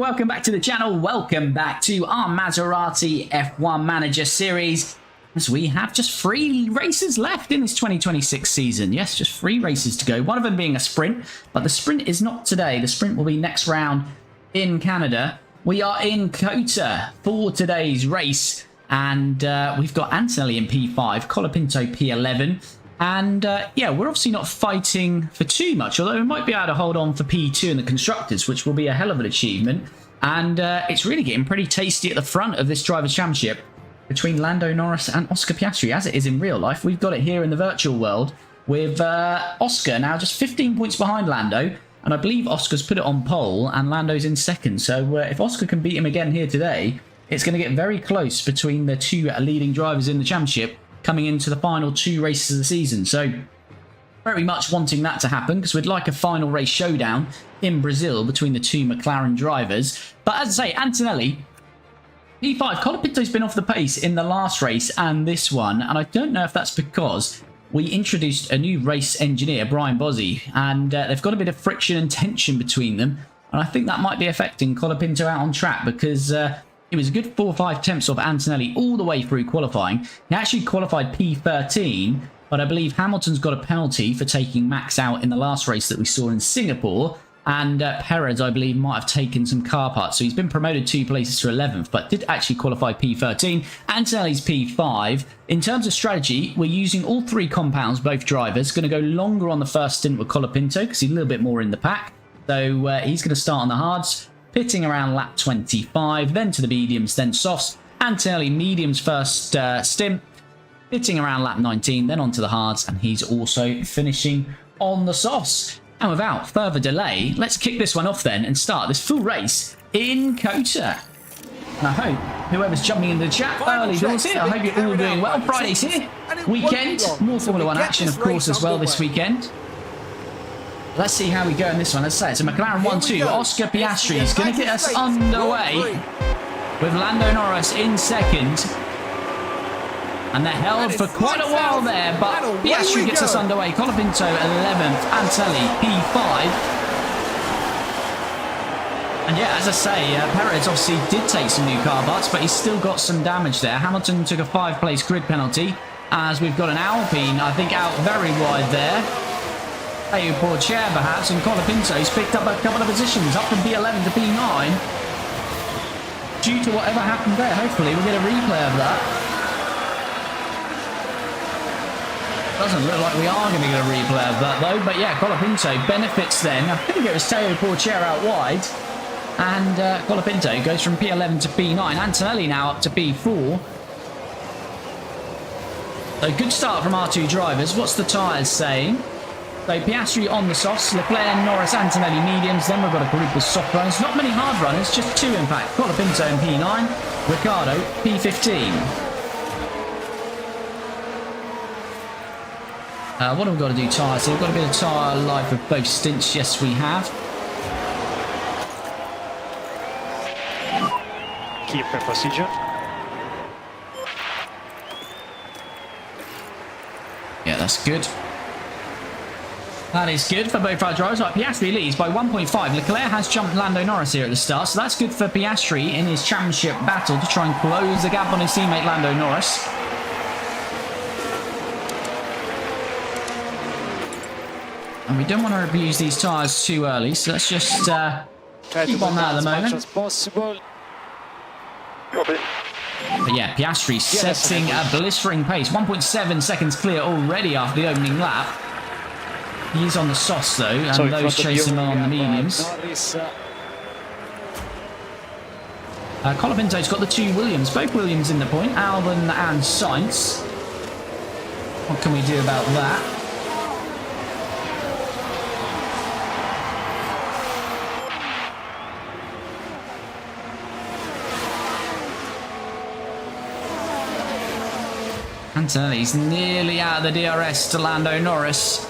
welcome back to the channel. Welcome back to our Maserati F1 Manager series, as we have just 3 races left in this 2026 season. Yes, just 3 races to go, one of them being a sprint, but the sprint is not today. The sprint will be next round in Canada. We are in COTA for today's race, and we've got Antonelli in P5, Colapinto P11. And yeah, we're obviously not fighting for too much, although we might be able to hold on for P2 in the Constructors, which will be a hell of an achievement. And it's really getting pretty tasty at the front of this Drivers' Championship between Lando Norris and Oscar Piastri, as it is in real life. We've got it here in the virtual world with Oscar now just 15 points behind Lando. And I believe Oscar's put it on pole and Lando's in second. So if Oscar can beat him again here today, it's going to get very close between the 2 leading drivers in the championship coming into the final 2 races of the season. So very much wanting that to happen, because we'd like a final race showdown in Brazil between the 2 McLaren drivers. But as I say, Antonelli, P5, Colapinto's been off the pace in the last race and this one, and I don't know if that's because we introduced a new race engineer, Bryan Bozzi, and they've got a bit of friction and tension between them, and I think that might be affecting Colapinto out on track, because it was a good 4 or 5 attempts of Antonelli all the way through qualifying. He actually qualified P13, but I believe Hamilton's got a penalty for taking Max out in the last race that we saw in Singapore. And Perez, I believe, might have taken some car parts. So he's been promoted 2 places to 11th, but did actually qualify P13. Antonelli's P5. In terms of strategy, we're using all 3 compounds, both drivers. Going to go longer on the first stint with Colapinto, because he's a little bit more in the pack. So he's going to start on the hards, pitting around lap 25, then to the mediums, then softs. Antonelli mediums first stint, pitting around lap 19, then onto the hards, and he's also finishing on the softs. And without further delay, let's kick this one off then and start this full race in COTA. And I hope whoever's jumping into the chat early doors here, I hope you're all doing well. Friday's here, weekend, more Formula 1 action of course as well this weekend. Let's see how we go in this one. As I say, it's a McLaren 1-2. Oscar Piastri is going to get us underway with Lando Norris in second. And they're held for quite a while there, but Piastri gets us underway. Colapinto 11th, Antonelli P5. And yeah, as I say, Perez obviously did take some new car parts, but he's still got some damage there. Hamilton took a 5-place grid penalty, as we've got an Alpine, I think, out very wide there. A poor chair perhaps, and Colapinto's picked up a couple of positions, up from P11 to P9. Due to whatever happened there, hopefully we'll get a replay of that. Doesn't look like we are going to get a replay of that though, but yeah, Colapinto benefits then. I think it was Teo Porcher out wide, and Colapinto goes from P11 to P9. Antonelli now up to P4. So good start from our 2 drivers. What's the tyres saying? So Piastri on the softs, Leclerc, Norris, Antonelli mediums. Then we've got a group of soft runners. Not many hard runners, just 2 in fact. Colapinto in P9, Ricciardo P15. What have we got to do tyres here? We've got a bit of tyre life of both stints. Yes, we have. Keep the procedure. Yeah, that's good. That is good for both our drivers. Right, Piastri leads by 1.5. Leclerc has jumped Lando Norris here at the start, so that's good for Piastri in his championship battle to try and close the gap on his teammate Lando Norris. And we don't want to abuse these tyres too early, so let's just keep on that at the moment. But yeah, Piastri setting a blistering pace. 1.7 seconds clear already after the opening lap. He's on the softs though, and those chasing him on the mediums. Colapinto's got the 2 Williams, both Williams in the point, Albon and Sainz. What can we do about that? Antonelli's nearly out of the DRS to Lando Norris.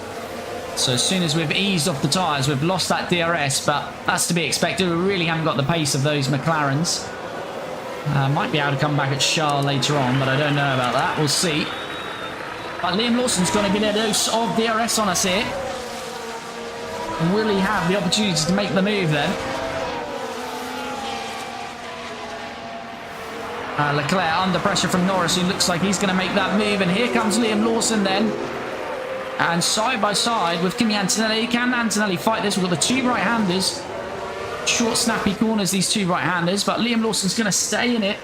So as soon as we've eased off the tyres, we've lost that DRS, but that's to be expected. We really haven't got the pace of those McLarens. Might be able to come back at Charles later on, but I don't know about that. We'll see. But Liam Lawson's going to get a dose of DRS on us here. Will he have the opportunity to make the move then? Leclerc under pressure from Norris, who looks like he's going to make that move. And here comes Liam Lawson then. And side by side with Kimi Antonelli. Can Antonelli fight this? We've got the two right-handers. Short, snappy corners, these two right-handers. But Liam Lawson's going to stay in it.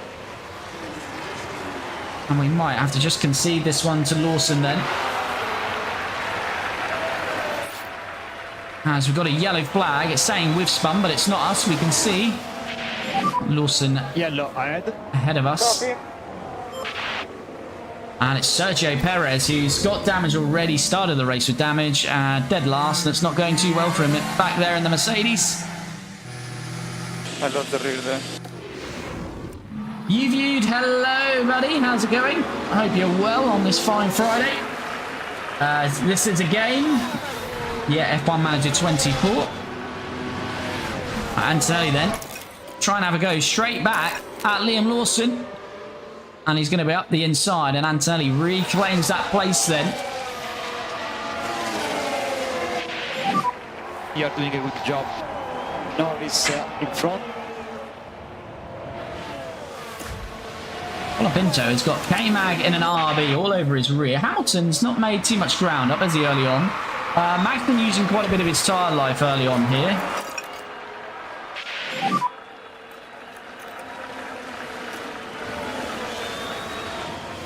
And we might have to just concede this one to Lawson then. As we've got a yellow flag. It's saying we've spun, but it's not us. We can see Lawson yellow ahead of us. Copy. And it's Sergio Perez, who's got damage already, started the race with damage, dead last. That's not going too well for him back there in the Mercedes. I love the rear there. You viewed, hello buddy, how's it going? I hope you're well on this fine Friday. This is a game. Yeah, F1 Manager 24. Antonelli then, try and have a go straight back at Liam Lawson. And he's going to be up the inside, and Antonelli reclaims that place then. You're doing a good job. Norris in front. Colapinto has got K-Mag in an RB all over his rear. Hamilton's not made too much ground up, has he, early on? Mag's been using quite a bit of his tyre life early on here.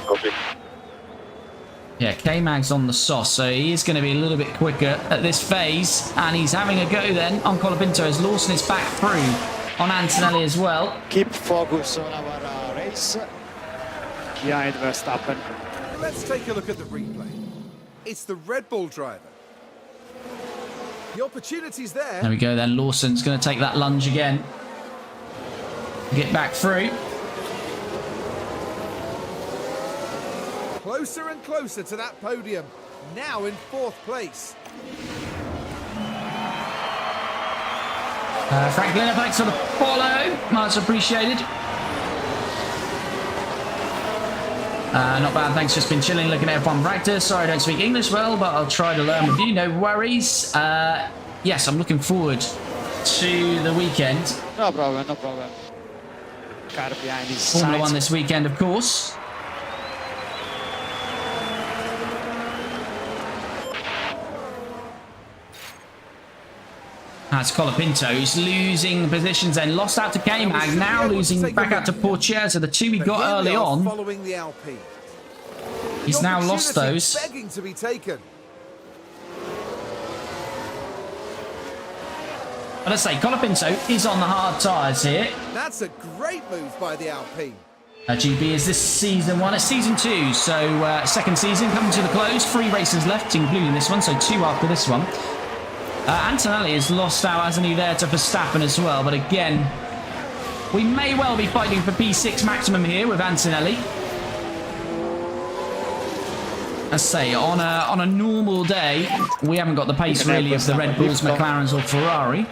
Copy. Yeah, K-Mag's on the sauce, so he is going to be a little bit quicker at this phase. And he's having a go then on Colapinto as Lawson is back through on Antonelli as well. Keep focus on our race. Behind Verstappen. Let's take a look at the replay. It's the Red Bull driver. The opportunity's there. There we go then. Lawson's going to take that lunge again. Get back through. Closer and closer to that podium. Now in 4th place. Frank thanks for the follow. Much appreciated. Not bad, thanks. Just been chilling, looking at F1 practice. Sorry I don't speak English well, but I'll try to learn with you. No worries. Yes, I'm looking forward to the weekend. No problem, no problem. Car behind his Formula sides. 1 this weekend, of course. That's Colapinto, who's losing positions and lost out to K-Mag, now losing back out to Portier. So the two we got early on, following the Alpine. he's now lost those. Begging to be taken. But I say, Colapinto is on the hard tyres here. That's a great move by the Alpine. GB is this season 1, it's season 2, so second season coming to the close. 3 races left, including this one, so 2 after this one. Antonelli has lost out, hasn't he, there to Verstappen as well. But again, we may well be fighting for P6 maximum here with Antonelli. Let's say, on a normal day, we haven't got the pace really of the Red Bulls, McLarens or Ferrari.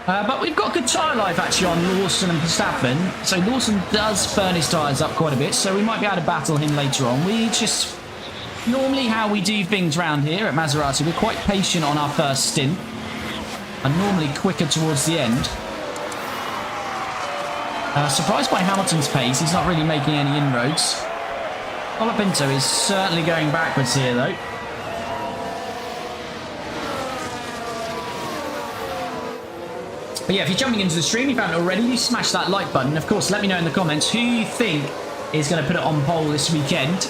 But we've got good tyre life actually on Lawson and Verstappen. So Lawson does burn his tyres up quite a bit, so we might be able to battle him later on. We just... Normally how we do things around here at Maserati, we're quite patient on our first stint. And normally quicker towards the end. Surprised by Hamilton's pace, he's not really making any inroads. Colapinto is certainly going backwards here though. But yeah, if you're jumping into the stream, if you haven't already, you smash that like button. Of course, let me know in the comments who you think is going to put it on poll this weekend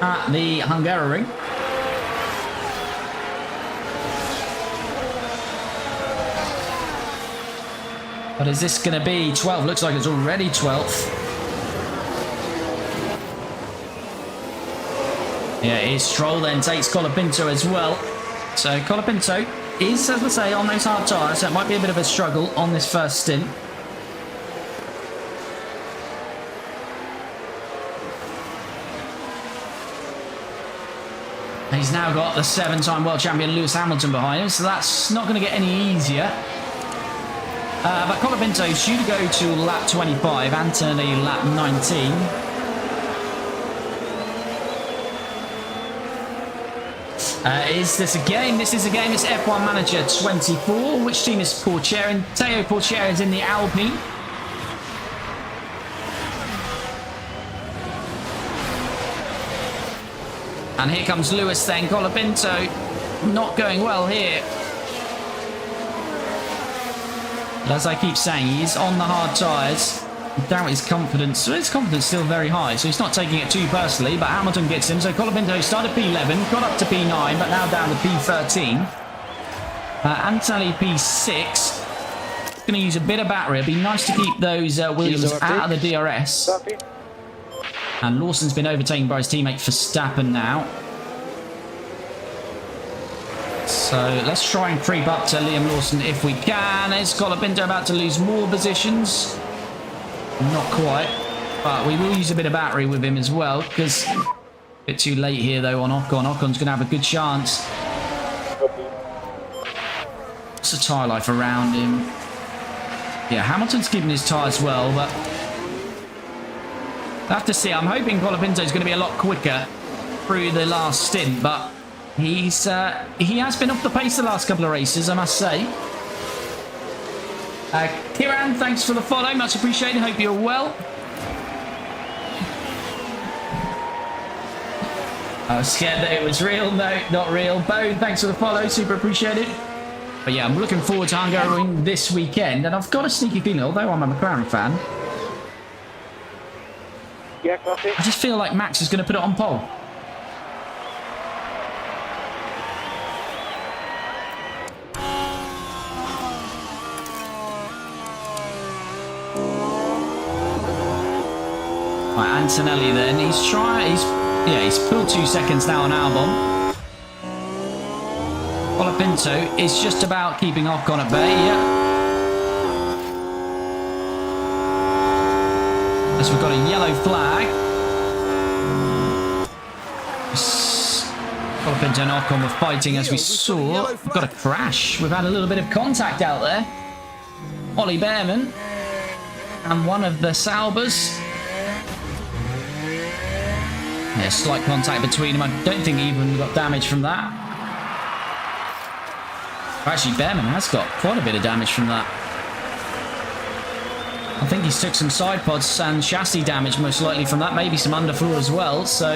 at the Hungaroring. But is this going to be 12? Looks like it's already 12th. Yeah, it is. Stroll then takes Colapinto as well. So Colapinto is, as I say, on those hard tyres, so it might be a bit of a struggle on this first stint. He's now got the 7-time world champion Lewis Hamilton behind him, so that's not going to get any easier. But Colapinto is due to go to lap 25, Antonelli lap 19. Is this a game? This is a game. It's F1 Manager 24. Which team is Portier? And Teo Portier is in the Alpine. And here comes Lewis then. Colapinto not going well here. But as I keep saying, he's on the hard tyres. I doubt his confidence. So his confidence is still very high, so he's not taking it too personally. But Hamilton gets him. So Colapinto started P11, got up to P9, but now down to P13. Antonelli P6. Going to use a bit of battery. It'd be nice to keep those Williams out of the DRS. And Lawson's been overtaken by his teammate Verstappen now. So let's try and creep up to Liam Lawson if we can. Is Colapinto about to lose more positions? Not quite. But we will use a bit of battery with him as well, because a bit too late here though on Ocon. Ocon's going to have a good chance. What's the tyre life around him? Yeah, Hamilton's keeping his tyres well, but I have to see. I'm hoping Colapinto's going to be a lot quicker through the last stint, but he has been off the pace the last couple of races, I must say. Kiran, thanks for the follow, much appreciated. Hope you're well. I was scared that it was real. No, not real. Bo, thanks for the follow, super appreciated. But yeah, I'm looking forward to Hungary this weekend, and I've got a sneaky feeling, although I'm a McLaren fan, Yeah, copy. I just feel like Max is going to put it on pole. Right, Antonelli then, he's pulled 2 seconds now on Albon. Colapinto is just about keeping Ocon at bay, yeah. As we've got a yellow flag. Colapinto and Ocon were fighting as we saw. We've got a crash. We've had a little bit of contact out there. Ollie Behrman and one of the Saubers. Yeah, slight contact between them. I don't think even got damage from that. Actually, Behrman has got quite a bit of damage from that. I think he's took some side pods and chassis damage most likely from that. Maybe some underfloor as well. So,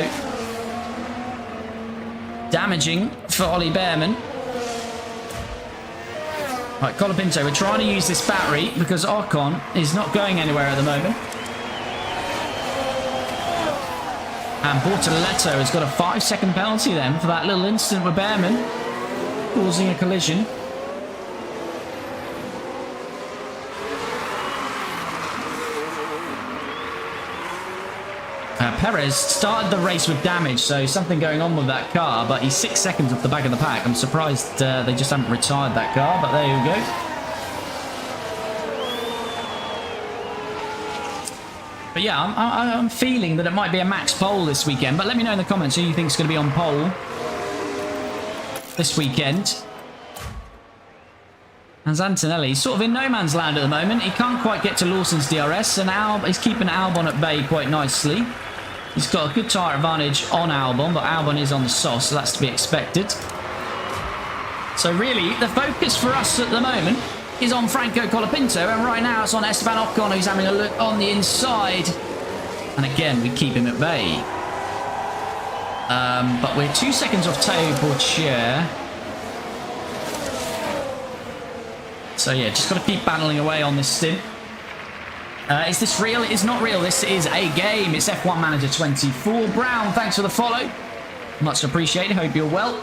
damaging for Ollie Behrman. Right, Colapinto, we're trying to use this battery because Ocon is not going anywhere at the moment. And Bortoletto has got a 5-second penalty then for that little incident with Behrman, causing a collision. Perez started the race with damage, so something going on with that car, but he's 6 seconds off the back of the pack. I'm surprised they just haven't retired that car, but there you go. But yeah, I'm feeling that it might be a max pole this weekend, but let me know in the comments who you think is going to be on pole this weekend. As Antonelli, he's sort of in no man's land at the moment. He can't quite get to Lawson's DRS, and he's keeping Albon at bay quite nicely. He's got a good tyre advantage on Albon, but Albon is on the sauce, so that's to be expected. So really, the focus for us at the moment is on Franco Colapinto, and right now it's on Esteban Ocon, who's having a look on the inside. And again, we keep him at bay. But we're 2 seconds off Teo Pourchaire. So yeah, just got to keep battling away on this stint. Is this real? It is not real. This is a game. It's F1 Manager 24. Brown, thanks for the follow. Much appreciated. Hope you're well.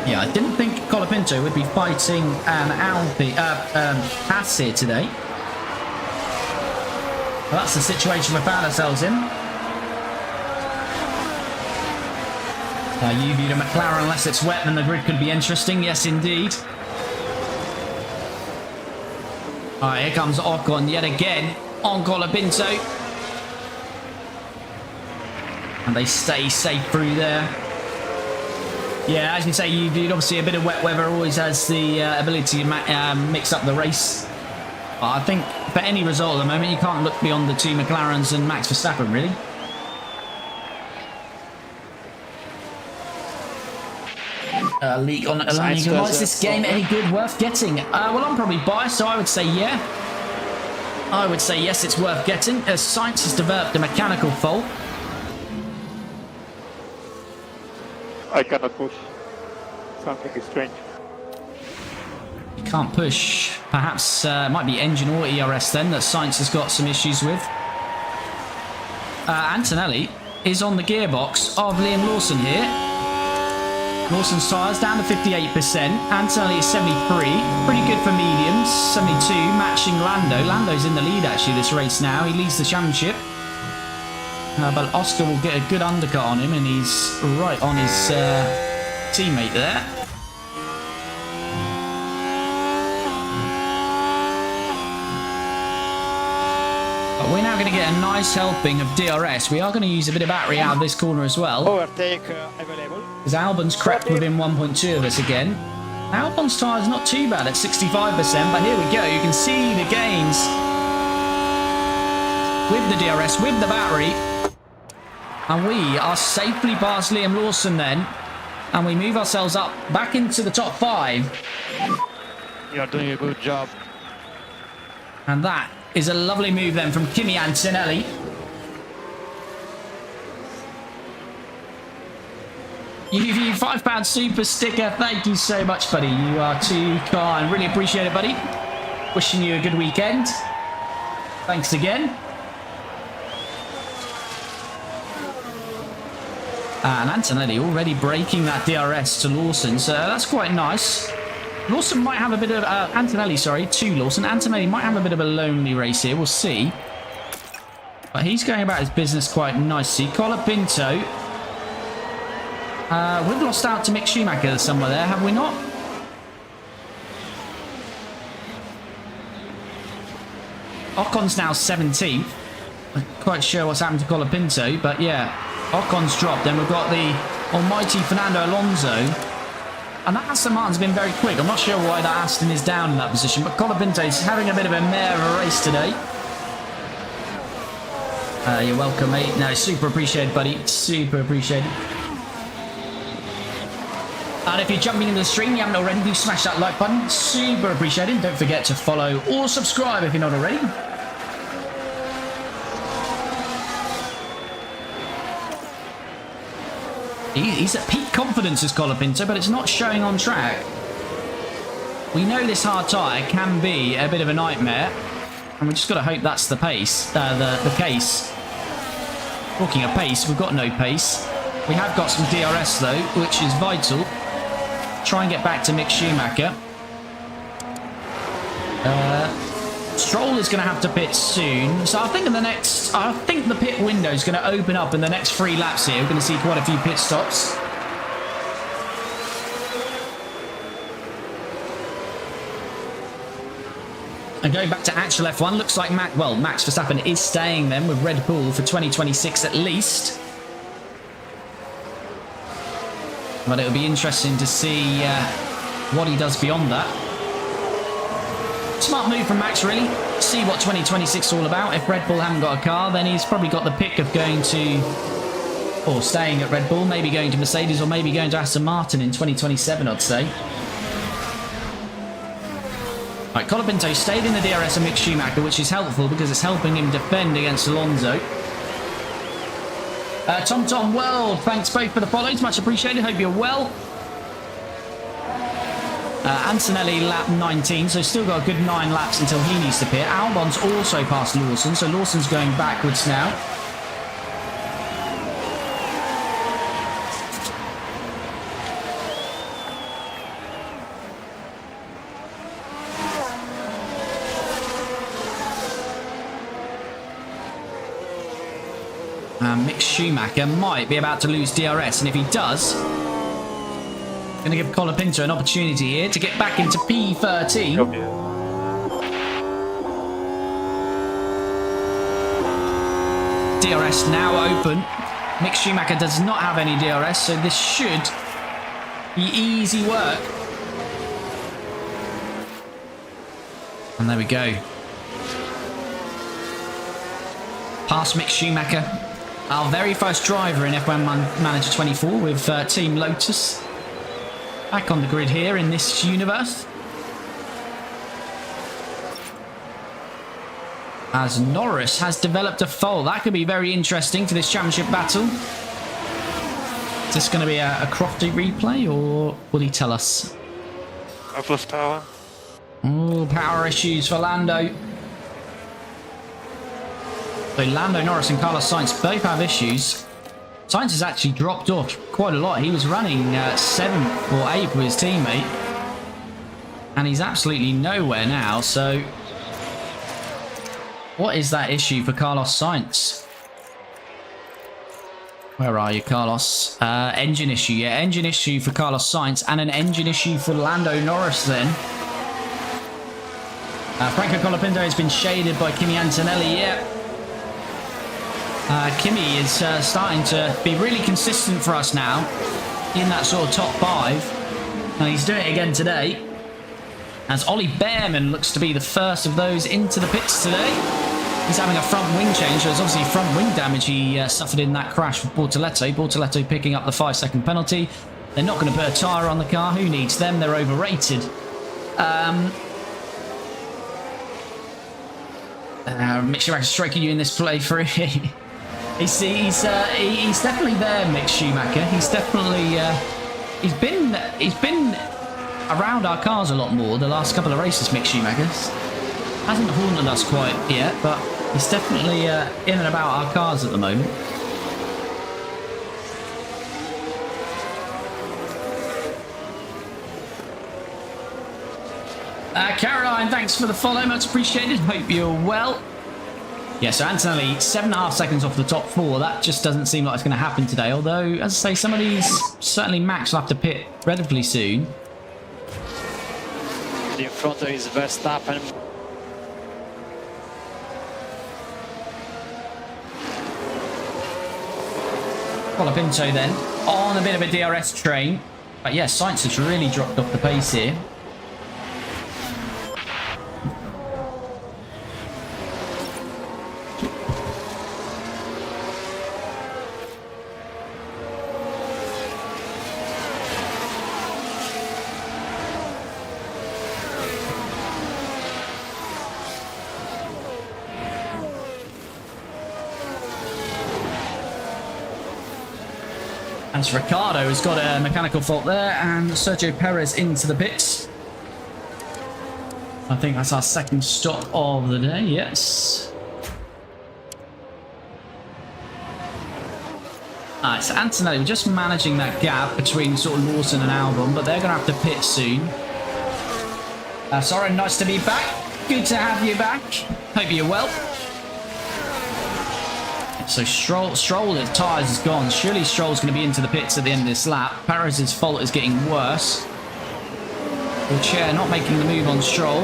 Yeah, I didn't think Colapinto would be fighting an pass here today. Well, that's the situation we found ourselves in. You viewed a McLaren, unless it's wet, then the grid could be interesting. Yes, indeed. Alright, here comes Ocon yet again on Colapinto. And they stay safe through there. Yeah, as you say, you viewed, obviously a bit of wet weather always has the ability to mix up the race. But I think for any result at the moment, you can't look beyond the two McLarens and Max Verstappen, really. League on is this game any good, worth getting? Well, I'm probably biased, so I would say yeah. I would say yes, it's worth getting, as Science has developed a mechanical fault. I cannot push. Something is strange. You can't push. Perhaps it might be engine or ERS then that Science has got some issues with. Antonelli is on the gearbox of Liam Lawson here. Lawson's tyres down to 58%. Antonelli is 73. Pretty good for mediums. 72, matching Lando. Lando's in the lead actually this race now. He leads the championship. But Oscar will get a good undercut on him, and he's right on his teammate there. But we're now going to get a nice helping of DRS. We are going to use a bit of battery out of this corner as well. Overtake available. Because Albon's crept within 1.2 of us again. Albon's tyre's not too bad at 65%, but here we go. You can see the gains with the DRS, with the battery. And we are safely past Liam Lawson then. And we move ourselves up back into the top 5. You're doing a good job. And that is a lovely move then from Kimi Antonelli. UV £5 super sticker. Thank you so much, buddy. You are too kind. Really appreciate it, buddy. Wishing you a good weekend. Thanks again. And Antonelli already breaking that DRS to Lawson, so that's quite nice. Lawson might have a bit of... Antonelli, sorry, to Lawson. Antonelli might have a bit of a lonely race here. We'll see. But he's going about his business quite nicely. Colapinto. We've lost out to Mick Schumacher somewhere there, have we not? Ocon's now 17th. I'm not quite sure what's happened to Colapinto, but yeah. Ocon's dropped. Then we've got the almighty Fernando Alonso. And that Aston Martin's been very quick. I'm not sure why that Aston is down in that position, but Colapinto's having a bit of a mare of a race today. You're welcome, mate. No, super appreciated, buddy. Super appreciated. And if you're jumping into the stream, you haven't already, do smash that like button. Super appreciated. Don't forget to follow or subscribe if you're not already. He's at peak confidence as Colapinto, but it's not showing on track. We know this hard tyre can be a bit of a nightmare, and we just got to hope that's the pace, the case. Talking of pace, we've got no pace. We have got some DRS though, which is vital. Try and get back to Mick Schumacher. Stroll is going to have to pit soon, so I think the pit window is going to open up in the next 3 laps here. We're going to see quite a few pit stops. And going back to actual F1, looks like Max Verstappen is staying then with Red Bull for 2026 at least. But it'll be interesting to see what he does beyond that. Smart move from Max, really. See what 2026 is all about. If Red Bull haven't got a car, then he's probably got the pick of going to, or staying at Red Bull, maybe going to Mercedes, or maybe going to Aston Martin in 2027, I'd say. Right, Colapinto stayed in the DRS of Mick Schumacher, which is helpful because it's helping him defend against Alonso. Tom World, thanks both for the follows. Much appreciated. Hope you're well. Antonelli lap 19, so still got a good 9 laps until he needs to pit. Albon's also past Lawson, so Lawson's going backwards now. Mick Schumacher might be about to lose DRS, and if he does, going to give Colapinto an opportunity here to get back into P13. Okay. DRS now open. Mick Schumacher does not have any DRS, so this should be easy work. And there we go. Past Mick Schumacher. Our very first driver in F1 Manager 24 with Team Lotus. back on the grid here in this universe. As Norris has developed a fault. That could be very interesting for this championship battle. Is this going to be a Crofty replay, or will he tell us? I've lost power. Oh, power issues for Lando. So Lando Norris and Carlos Sainz both have issues. Sainz has actually dropped off quite a lot. He was running 7th or 8th with his teammate. And he's absolutely nowhere now, so... What is that issue for Carlos Sainz? Where are you, Carlos? Engine issue, yeah. Engine issue for Carlos Sainz and an engine issue for Lando Norris then. Franco Colapinto has been shaded by Kimi Antonelli, yeah. Kimi is starting to be really consistent for us now in that sort of top 5. And he's doing it again today. As Ollie Behrman looks to be the first of those into the pits today. He's having a front wing change. There's obviously front wing damage he suffered in that crash with Bortoleto. Bortoleto picking up the 5-second penalty. They're not going to put a tyre on the car. Who needs them? They're overrated. Mick Schumacher's striking you in this playthrough. he's definitely there, Mick Schumacher. He's definitely he's been around our cars a lot more the last couple of races. Mick Schumacher hasn't haunted us quite yet, but he's definitely in and about our cars at the moment. Caroline, thanks for the follow, much appreciated. Hope you're well. Yeah, so Antonelli, 7.5 seconds off the top 4. That just doesn't seem like it's going to happen today. Although, as I say, some of these, certainly Max will have to pit relatively soon. In front of his Verstappen. Colapinto then, on a bit of a DRS train. But yeah, Sainz has really dropped off the pace here. As Ricciardo has got a mechanical fault there, and Sergio Perez into the pits. I think that's our second stop of the day, yes. Alright, so Antonelli, we're just managing that gap between sort of Lawson and Albon, but they're going to have to pit soon. Soren, nice to be back. Good to have you back. Hope you're well. So Stroll, his tyres is gone. Surely Stroll's going to be into the pits at the end of this lap. Perez's fault is getting worse. Chair not making the move on Stroll.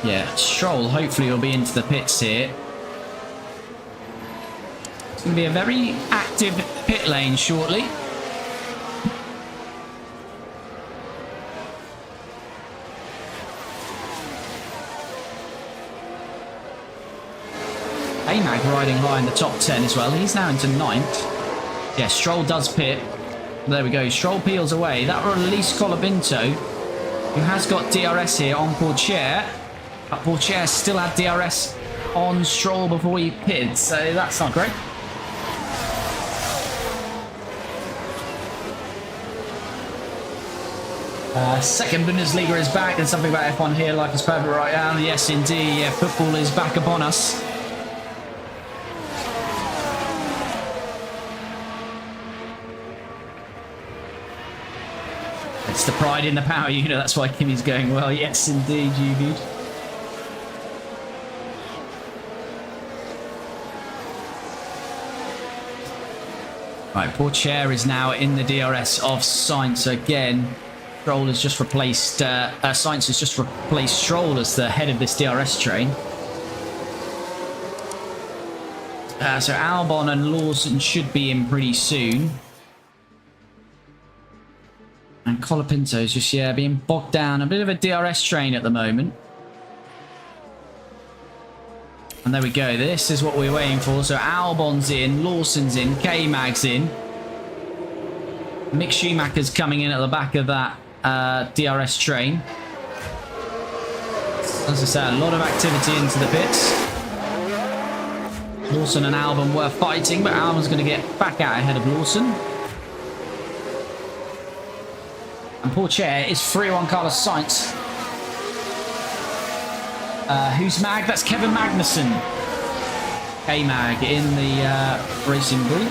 Yeah, Stroll hopefully will be into the pits here. It's going to be a very active pit lane shortly. AMAG riding high in the top 10 as well. He's now into 9th. Yeah, Stroll does pit. There we go. Stroll peels away. That will release Colapinto, who has got DRS here on Pourchaire. But Pourchaire still had DRS on Stroll before he pitted, so that's not great. Second Bundesliga is back. There's something about F1 here, like it's perfect right now. Yes, indeed. Yeah, football is back upon us. It's the pride in the power unit. That's why Kimi's going well. Yes, indeed, you good. Right, Pourchaire is now in the DRS of Sainz again. Stroll has just replaced, Sainz has just replaced Stroll as the head of this DRS train. So Albon and Lawson should be in pretty soon. And Colapinto's just, yeah, being bogged down. A bit of a DRS train at the moment. And there we go. This is what we're waiting for. So Albon's in, Lawson's in, K-Mag's in. Mick Schumacher's coming in at the back of that DRS train. As I said, a lot of activity into the pits. Lawson and Albon were fighting, but Albon's going to get back out ahead of Lawson. And Pourchaire is free on Carlos Sainz. Who's Mag? That's Kevin Magnussen. K-Mag in the racing group.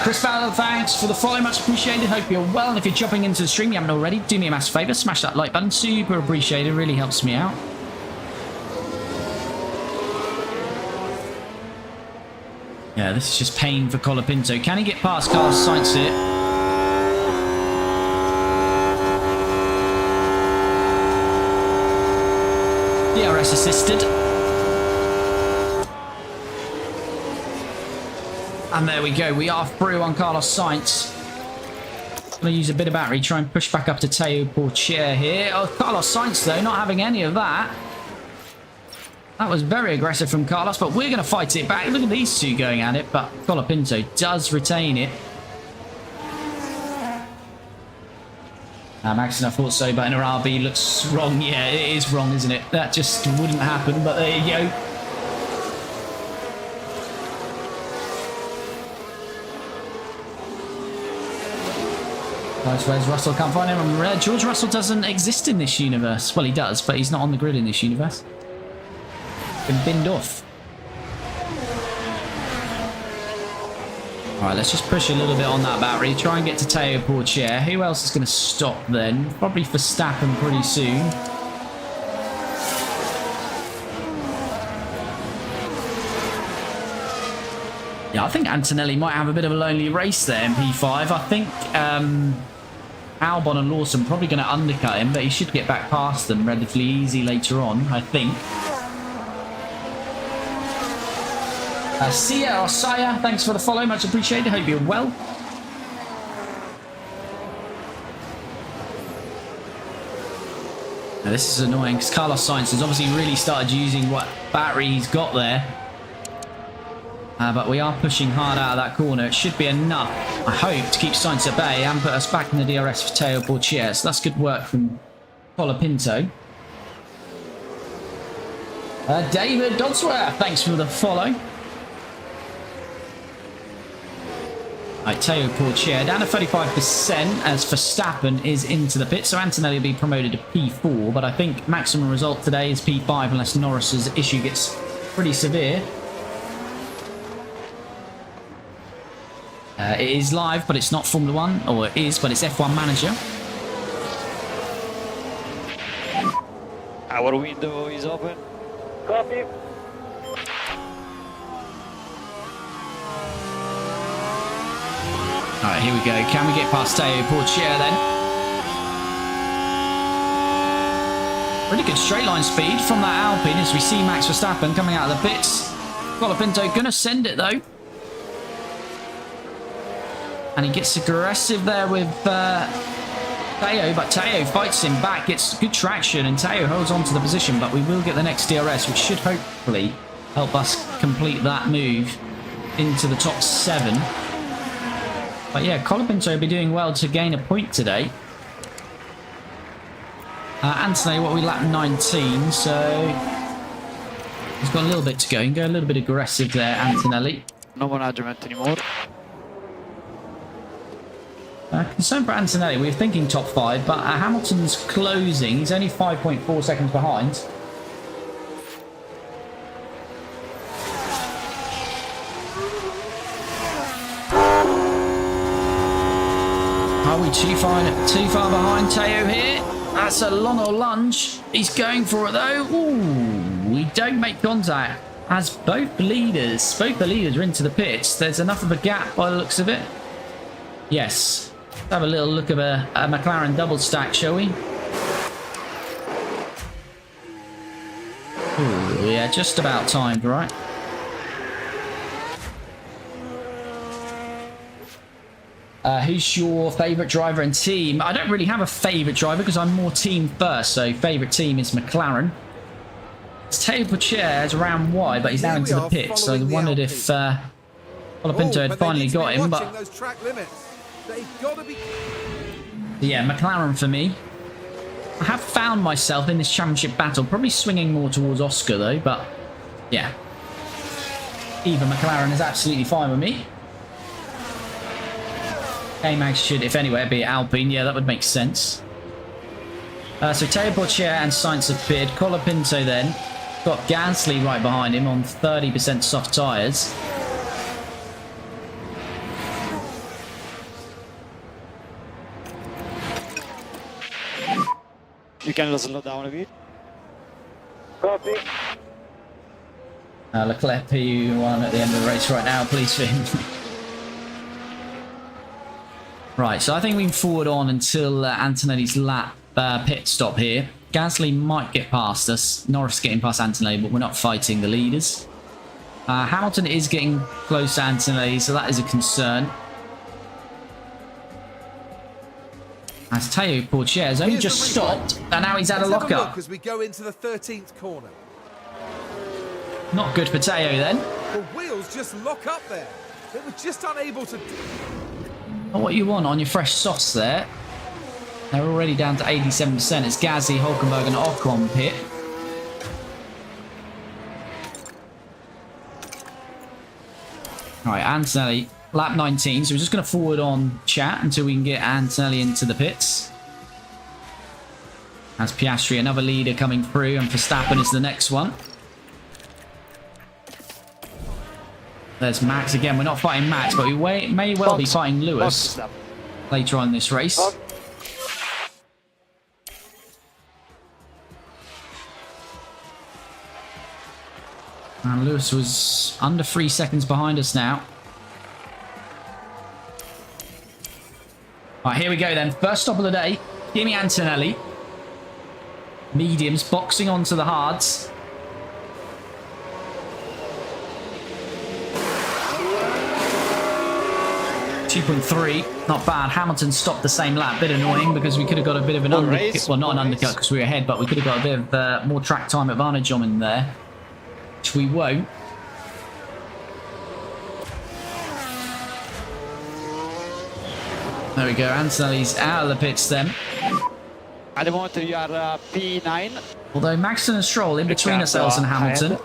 Chris Ballard, thanks for the follow, much appreciated. Hope you're well, and if you're jumping into the stream, you haven't already, do me a massive favour, smash that like button, super appreciated, really helps me out. Yeah, this is just pain for Colapinto. Can he get past Carlos Sainz here? DRS assisted. And there we go. We are through on Carlos Sainz. Going to use a bit of battery, try and push back up to Teo Pourchaire here. Oh, Carlos Sainz, though, not having any of that. That was very aggressive from Carlos, but we're going to fight it back. Look at these two going at it, but Colapinto does retain it. Maxon, I thought so, but in a RB looks wrong. Yeah, it is wrong, isn't it? That just wouldn't happen, but there you go. Where's Russell? Can't find him. George Russell doesn't exist in this universe. Well, he does, but he's not on the grid in this universe. Been binned off. Alright, let's just push a little bit on that battery. Try and get to Teo Pourchaire. Who else is going to stop then? Probably Verstappen pretty soon. Yeah, I think Antonelli might have a bit of a lonely race there in P5. I think Albon and Lawson probably going to undercut him, but he should get back past them relatively easy later on, I think. Sia or Saya, thanks for the follow, much appreciated. Hope you're well. Now, this is annoying because Carlos Sainz has obviously really started using what battery he's got there. But we are pushing hard out of that corner. It should be enough, I hope, to keep Sainz at bay and put us back in the DRS for Teo Pourchaire. So that's good work from Colapinto. David Dodsworth, thanks for the follow. Right, Teo Pourchaire down to 35% as Verstappen is into the pit. So Antonelli will be promoted to P4, but I think maximum result today is P5 unless Norris's issue gets pretty severe. It is live, but it's not Formula 1, or it is, but it's F1 Manager. Our window is open. Copy. Alright, here we go. Can we get past Teo Pourchaire then? Really good straight line speed from that Alpine as we see Max Verstappen coming out of the pits. Colapinto gonna send it though. And he gets aggressive there with Teo, but Teo fights him back, gets good traction, and Teo holds on to the position, but we will get the next DRS, which should hopefully help us complete that move into the top 7. But yeah, Colapinto will be doing well to gain a point today. Anthony, what are we lap 19, so he's got a little bit to go. You can go a little bit aggressive there, Antonelli. No management anymore. Concern for Antonelli, we were thinking top 5, but Hamilton's closing. He's only 5.4 seconds behind. Are we too far behind Teo here? That's a long old lunge. He's going for it though. Ooh, we don't make contact. As both the leaders are into the pits, there's enough of a gap by the looks of it. Yes. Let's have a little look at a McLaren double stack, shall we? Ooh, yeah, just about timed, right? Who's your favourite driver and team? I don't really have a favourite driver because I'm more team first. So favourite team is McLaren. Teo Pourchaire is around wide, but he's now into the pit. So I wondered if Colapinto had finally got him. But yeah, McLaren for me. I have found myself in this championship battle, probably swinging more towards Oscar though. But yeah, either McLaren is absolutely fine with me. K-Mag should, if anywhere, be Alpine. Yeah, that would make sense. So Teo Pourchaire and Sainz have pitted. Colapinto then got Gasly right behind him on 30% soft tyres. You can slow down a bit. Copy. Leclerc P1 at the end of the race right now, please for him. Right, so I think we can forward on until Antonelli's lap pit stop here. Gasly might get past us. Norris getting past Antonelli, but we're not fighting the leaders. Hamilton is getting close to Antonelli, so that is a concern. As Teo Pourchaire has only just stopped, and now he's had a lockup. As we go into the 13th corner. Not good for Teo then. The wheels just lock up there. They were just unable to... Not what you want on your fresh softs there. They're already down to 87%. It's Gasly, Hulkenberg and Ocon pit. Alright, Antonelli, lap 19. So we're just going to forward on chat until we can get Antonelli into the pits. As Piastri, another leader coming through, and Verstappen is the next one. There's Max again. We're not fighting Max, but we may well be fighting Lewis later on in this race. And Lewis was under 3 seconds behind us now. All right, here we go then. First stop of the day. Kimi Antonelli. Mediums boxing onto the hards. 2.3, not bad. Hamilton stopped the same lap. Bit annoying because we could have got a bit of an undercut. Well, not an undercut because we were ahead, but we could have got a bit of more track time advantage on in there, which we won't. There we go. Antonelli's out of the pits then. At the moment you are P9. Although Maxton and Stroll in between ourselves and Hamilton.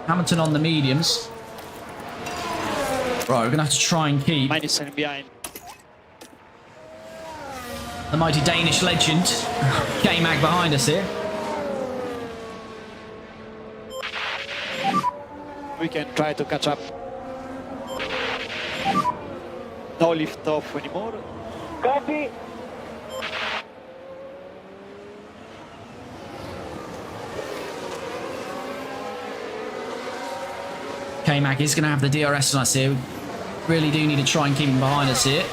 Hamilton on the mediums. Right, we're going to have to try and keep -7 behind. the mighty Danish legend, K-Mag, behind us here. We can try to catch up. No lift off anymore. Copy. K-Mag is going to have the DRS on us here. We really do need to try and keep him behind us here.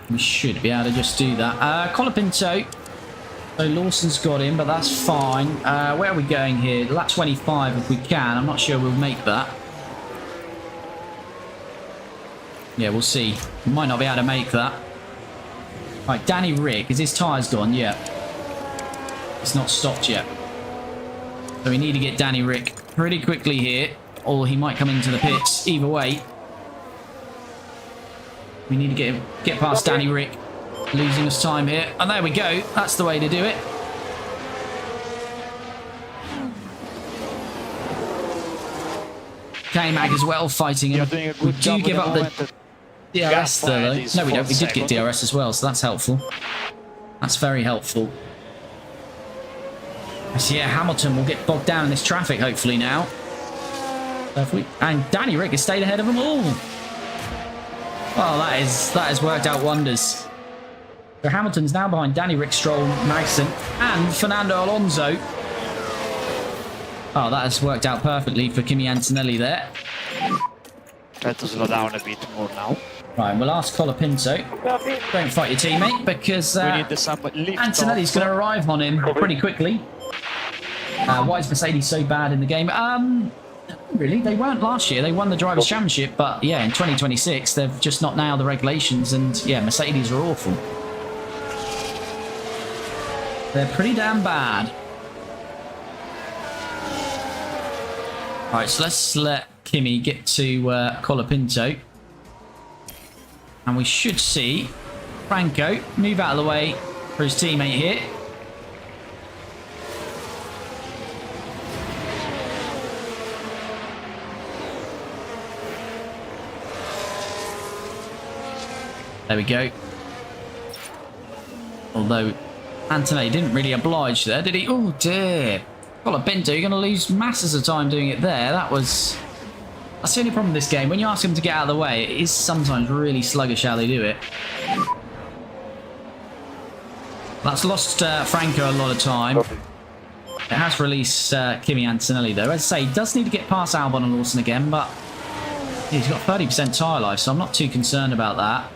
We should be able to just do that. Colapinto. So Lawson's got him, but that's fine. Where are we going here? Lap 25 if we can. I'm not sure we'll make that. Yeah, we'll see. We might not be able to make that. Right, Danny Rick. Is his tyres gone? Yeah. It's not stopped yet. So we need to get Danny Rick pretty quickly here, or he might come into the pits. Either way, we need to get past Danny Rick. Losing us time here. And there we go. That's the way to do it. K-Mag as well fighting him. We do give up the DRS though. No, we don't. We did get DRS as well, so that's helpful. That's very helpful. So yeah, Hamilton will get bogged down in this traffic hopefully now. And Danny Rick has stayed ahead of them all. Well, that has worked out wonders. So Hamilton's now behind Danny Rick, Stroll, Magnussen, and Fernando Alonso. Oh, that has worked out perfectly for Kimi Antonelli there. Try to slow down a bit more now. Right, we'll ask Colapinto. Don't fight your teammate because Antonelli's going to arrive on him pretty quickly. Why is Mercedes so bad in the game? Really, they weren't last year. They won the Drivers' Championship, but yeah, in 2026, they've just not nailed the regulations, and yeah, Mercedes are awful. They're pretty damn bad. Alright, so let's let Kimi get to Colapinto. And we should see Franco move out of the way for his teammate here. There we go. Although Antonelli didn't really oblige there, did he? Oh dear. Colapinto, you're going to lose masses of time doing it there. That's the only problem with this game. When you ask him to get out of the way, it is sometimes really sluggish how they do it. That's lost Franco a lot of time. It has released Kimi Antonelli though. As I say, he does need to get past Albon and Lawson again, but he's got 30% tyre life, so I'm not too concerned about that.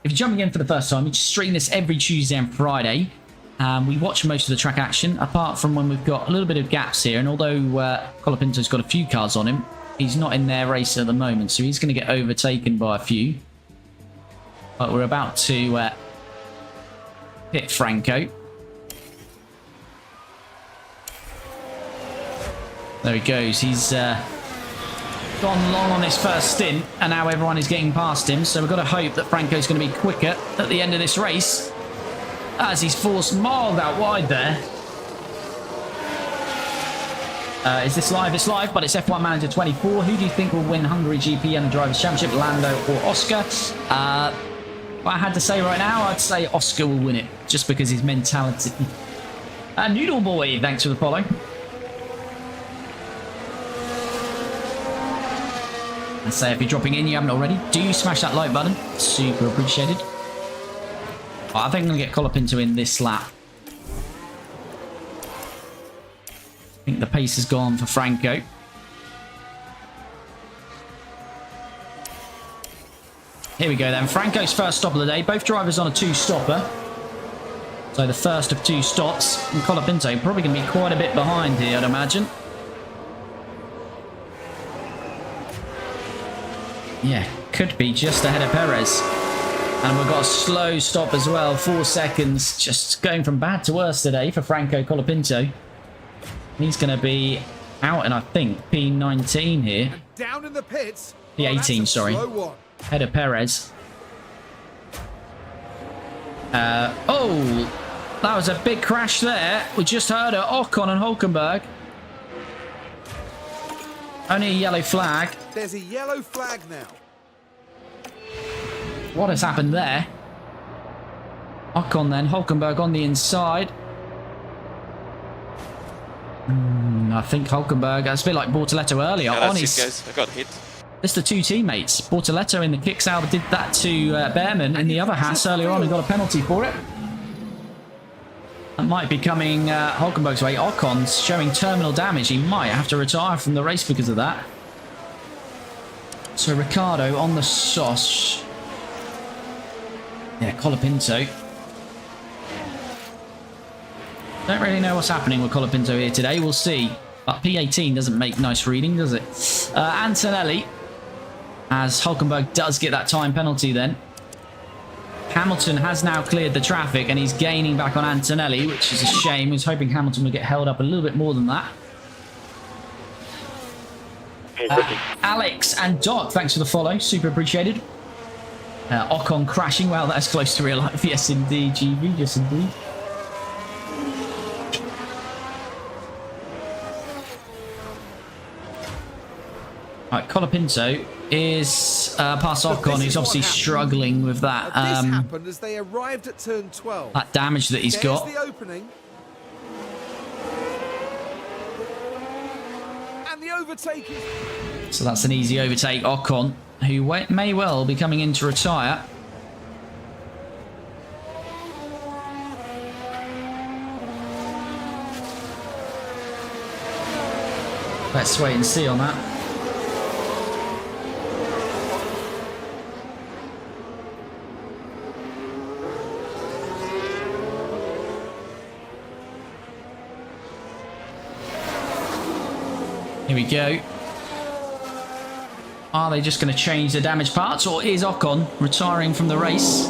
If you're jumping in for the first time, we just stream this every Tuesday and Friday. We watch most of the track action, apart from when we've got a little bit of gaps here. And although Colapinto's got a few cars on him, he's not in their race at the moment, so he's going to get overtaken by a few. But we're about to hit Franco. There he goes. He's gone long on his first stint, and now everyone is getting past him. So we've got to hope that Franco's going to be quicker at the end of this race, as he's forced mild out wide there. Is this live? It's live, but it's F1 Manager 24. Who do you think will win Hungary GP and the Drivers' Championship, Lando or Oscar? If I had to say right now, I'd say Oscar will win it, just because his mentality. Noodle Boy, thanks for the follow. And say if you're dropping in, you haven't already, do smash that like button. Super appreciated. I think I'm going to get Colapinto in this lap. I think the pace has gone for Franco. Here we go then. Franco's first stop of the day. Both drivers on a two-stopper. So the first of two stops. And Colapinto probably going to be quite a bit behind here, I'd imagine. Yeah, could be just ahead of Perez. And we've got a slow stop as well, 4 seconds. Just going from bad to worse today for Franco Colapinto. He's going to be out in, I think, P19 here. And down in the pits. P18, sorry. Ahead of Perez. Oh, that was a big crash there. We just heard it. Ocon and Hulkenberg. Only a yellow flag. There's a yellow flag now. What has happened there? Ocon then, Hulkenberg on the inside. I think Hulkenberg, that's a bit like Bortoletto earlier. Yeah, on his... his... I got hit. It's the two teammates. Bortoletto in the kicks out did that to Behrman in the other Haas earlier on and got a penalty for it. That might be coming Hulkenberg's way. Ocon's showing terminal damage. He might have to retire from the race because of that. So Ricciardo on the sauce. Yeah, Colapinto. Don't really know what's happening with Colapinto here today. We'll see. But P18 doesn't make nice reading, does it? Antonelli, as Hulkenberg does get that time penalty then. Hamilton has now cleared the traffic and he's gaining back on Antonelli, which is a shame. I was hoping Hamilton would get held up a little bit more than that. Alex and Doc, thanks for the follow. Super appreciated. Ocon crashing. Well, that's close to real life. Yes, indeed, GB. Yes, indeed. Right, Colapinto is past Ocon, who's obviously struggling with that. This happened as they arrived at turn 12. That damage that he's got. The opening. And the overtaking. So that's an easy overtake. Ocon, who may well be coming in to retire. Let's wait and see on that. Here we go. Are they just going to change the damaged parts, or is Ocon retiring from the race?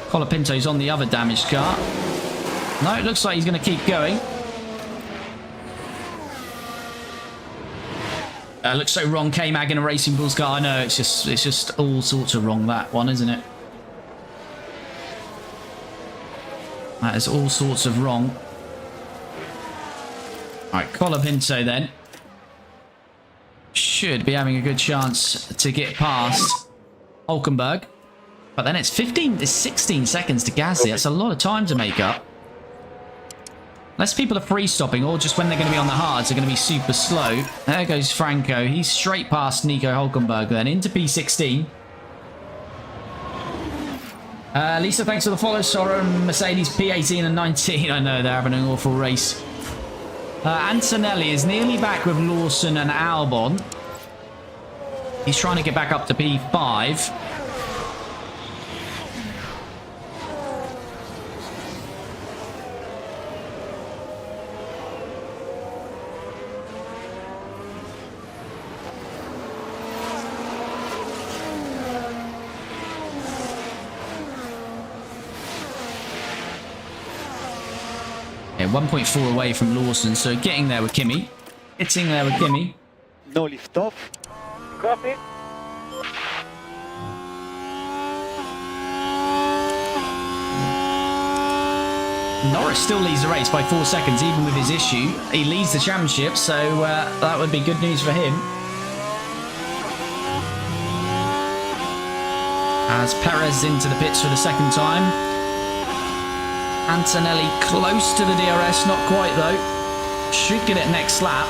Colapinto's on the other damaged car. No, it looks like he's going to keep going. Looks so wrong, K-Mag in a Racing Bulls car. I know, it's just all sorts of wrong, that one, isn't it? That is all sorts of wrong. Alright, Colapinto then. Should be having a good chance to get past Hulkenberg. But then it's 16 seconds to Gasly. That's a lot of time to make up. Unless people are free stopping, or just when they're going to be on the hards, they're going to be super slow. There goes Franco. He's straight past Nico Hulkenberg then into P16. Lisa, thanks for the follow. Sora and Mercedes P18 and 19. I know they're having an awful race. Antonelli is nearly back with Lawson and Albon. He's trying to get back up to P5. Yeah, 1.4 away from Lawson, so getting there with Kimi. Hitting there with Kimi. No lift off. Copy. Norris still leads the race by 4 seconds, even with his issue. He leads the championship, so that would be good news for him. As Perez into the pits for the second time. Antonelli close to the DRS, not quite though. Should get it next lap.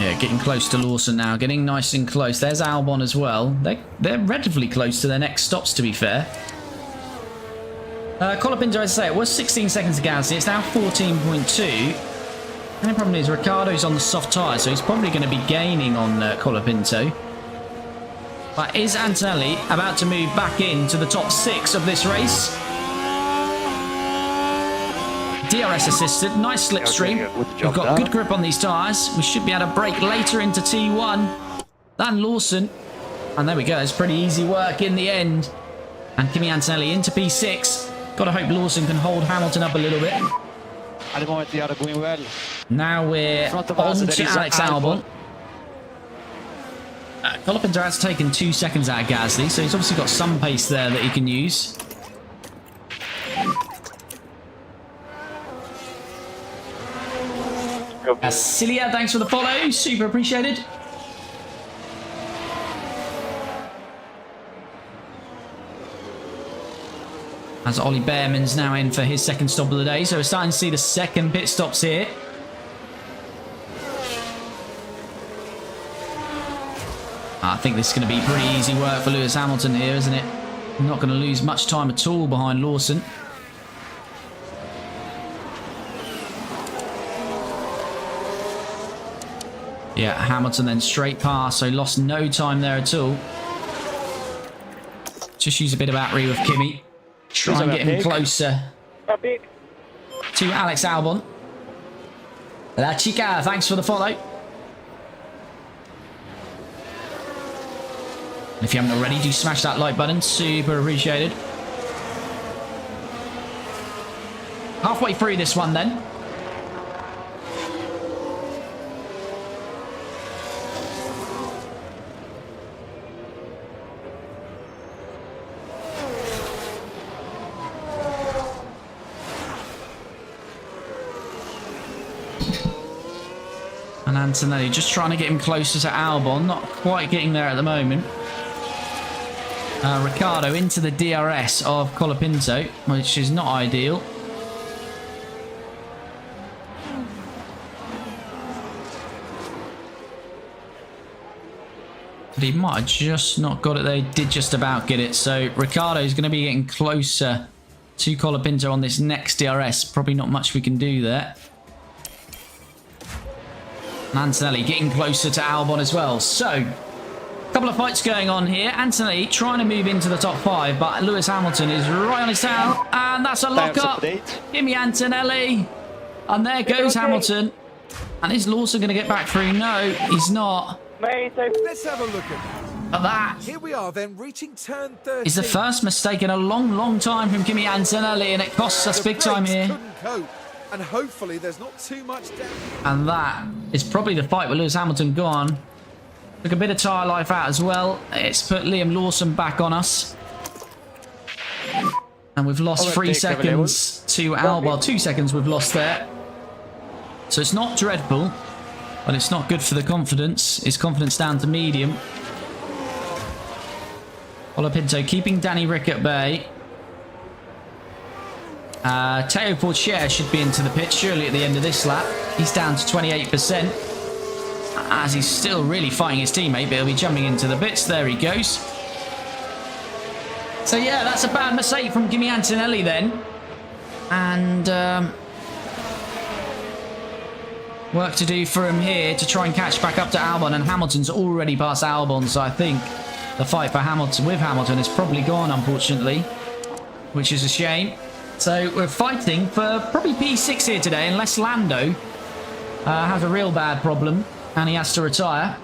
Yeah, getting close to Lawson now, getting nice and close. There's Albon as well. They're relatively close to their next stops, to be fair. Colapinto, as I say, it was 16 seconds to Gasly. It's now 14.2. And the problem is Ricciardo's on the soft tyre, so he's probably going to be gaining on Colapinto. But is Antonelli about to move back into the top 6 of this race? DRS assisted, nice slipstream. We've got good grip on these tyres. We should be able to brake later into T1 than Lawson. And there we go, it's pretty easy work in the end. And Kimi Antonelli into P6. Got to hope Lawson can hold Hamilton up a little bit. At the moment they are going well. Now we're on to Alex Albon. Colapinto has taken 2 seconds out of Gasly, so he's obviously got some pace there that he can use. Cilia, thanks for the follow. Super appreciated. As Ollie Behrman's now in for his second stop of the day. So we're starting to see the second pit stops here. I think this is going to be pretty easy work for Lewis Hamilton here, isn't it? Not going to lose much time at all behind Lawson. Yeah, Hamilton then straight past, so lost no time there at all. Just use a bit of battery with Kimi. Try and get him closer to Alex Albon. La Chica, thanks for the follow. And if you haven't already, do smash that like button. Super appreciated. Halfway through this one then. And Antonelli just trying to get him closer to Albon. Not quite getting there at the moment. Ricciardo into the DRS of Colapinto, which is not ideal. But he might have just not got it there. He did just about get it. So Ricciardo is going to be getting closer to Colapinto on this next DRS. Probably not much we can do there. And Antonelli getting closer to Albon as well. So, a couple of fights going on here. Antonelli trying to move into the top 5, but Lewis Hamilton is right on his tail. And that's a lock-up. Kimi Antonelli. And there goes Hamilton. And is Lawson going to get back through? No, he's not. Let's have a look at that. But that Here we are then, reaching turn 13. is the first mistake in a long, long time from Kimi Antonelli, and it costs us big time here. Couldn't cope, and hopefully there's not too much damage. And that is probably the fight with Lewis Hamilton gone. Took a bit of tyre life out as well. It's put Liam Lawson back on us. And we've lost 3 seconds to Albon. Well, 2 seconds we've lost there. So it's not dreadful, but it's not good for the confidence. His confidence down to medium. Colapinto keeping Danny Rick at bay. Teo Portier should be into the pit surely at the end of this lap. He's down to 28%. As he's still really fighting his teammate, but he'll be jumping into the pits. There he goes. So yeah, that's a bad mistake from Kimi Antonelli then. And work to do for him here to try and catch back up to Albon. And Hamilton's already past Albon, so I think the fight for Hamilton with Hamilton is probably gone, unfortunately, which is a shame. So we're fighting for probably P6 here today, unless Lando has a real bad problem and he has to retire.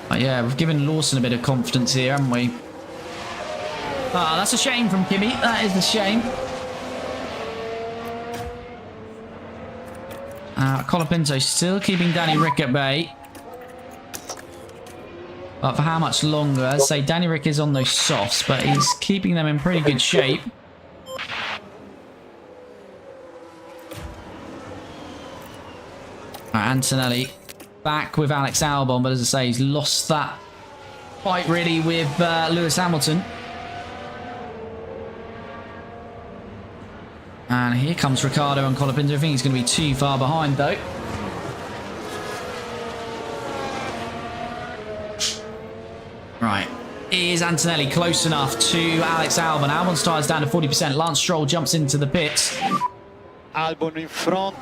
But yeah, we've given Lawson a bit of confidence here, haven't we? Ah, that's a shame from Kimi. That is a shame. Colapinto still keeping Danny Rick at bay. But for how much longer? I'd say Danny Rick is on those softs, but he's keeping them in pretty good shape. Antonelli back with Alex Albon, but as I say, he's lost that fight really with Lewis Hamilton. And here comes Ricciardo and Colapinto. I think he's going to be too far behind though. Right. Is Antonelli close enough to Alex Albon? Albon's tyres down to 40%. Lance Stroll jumps into the pits. Albon in front.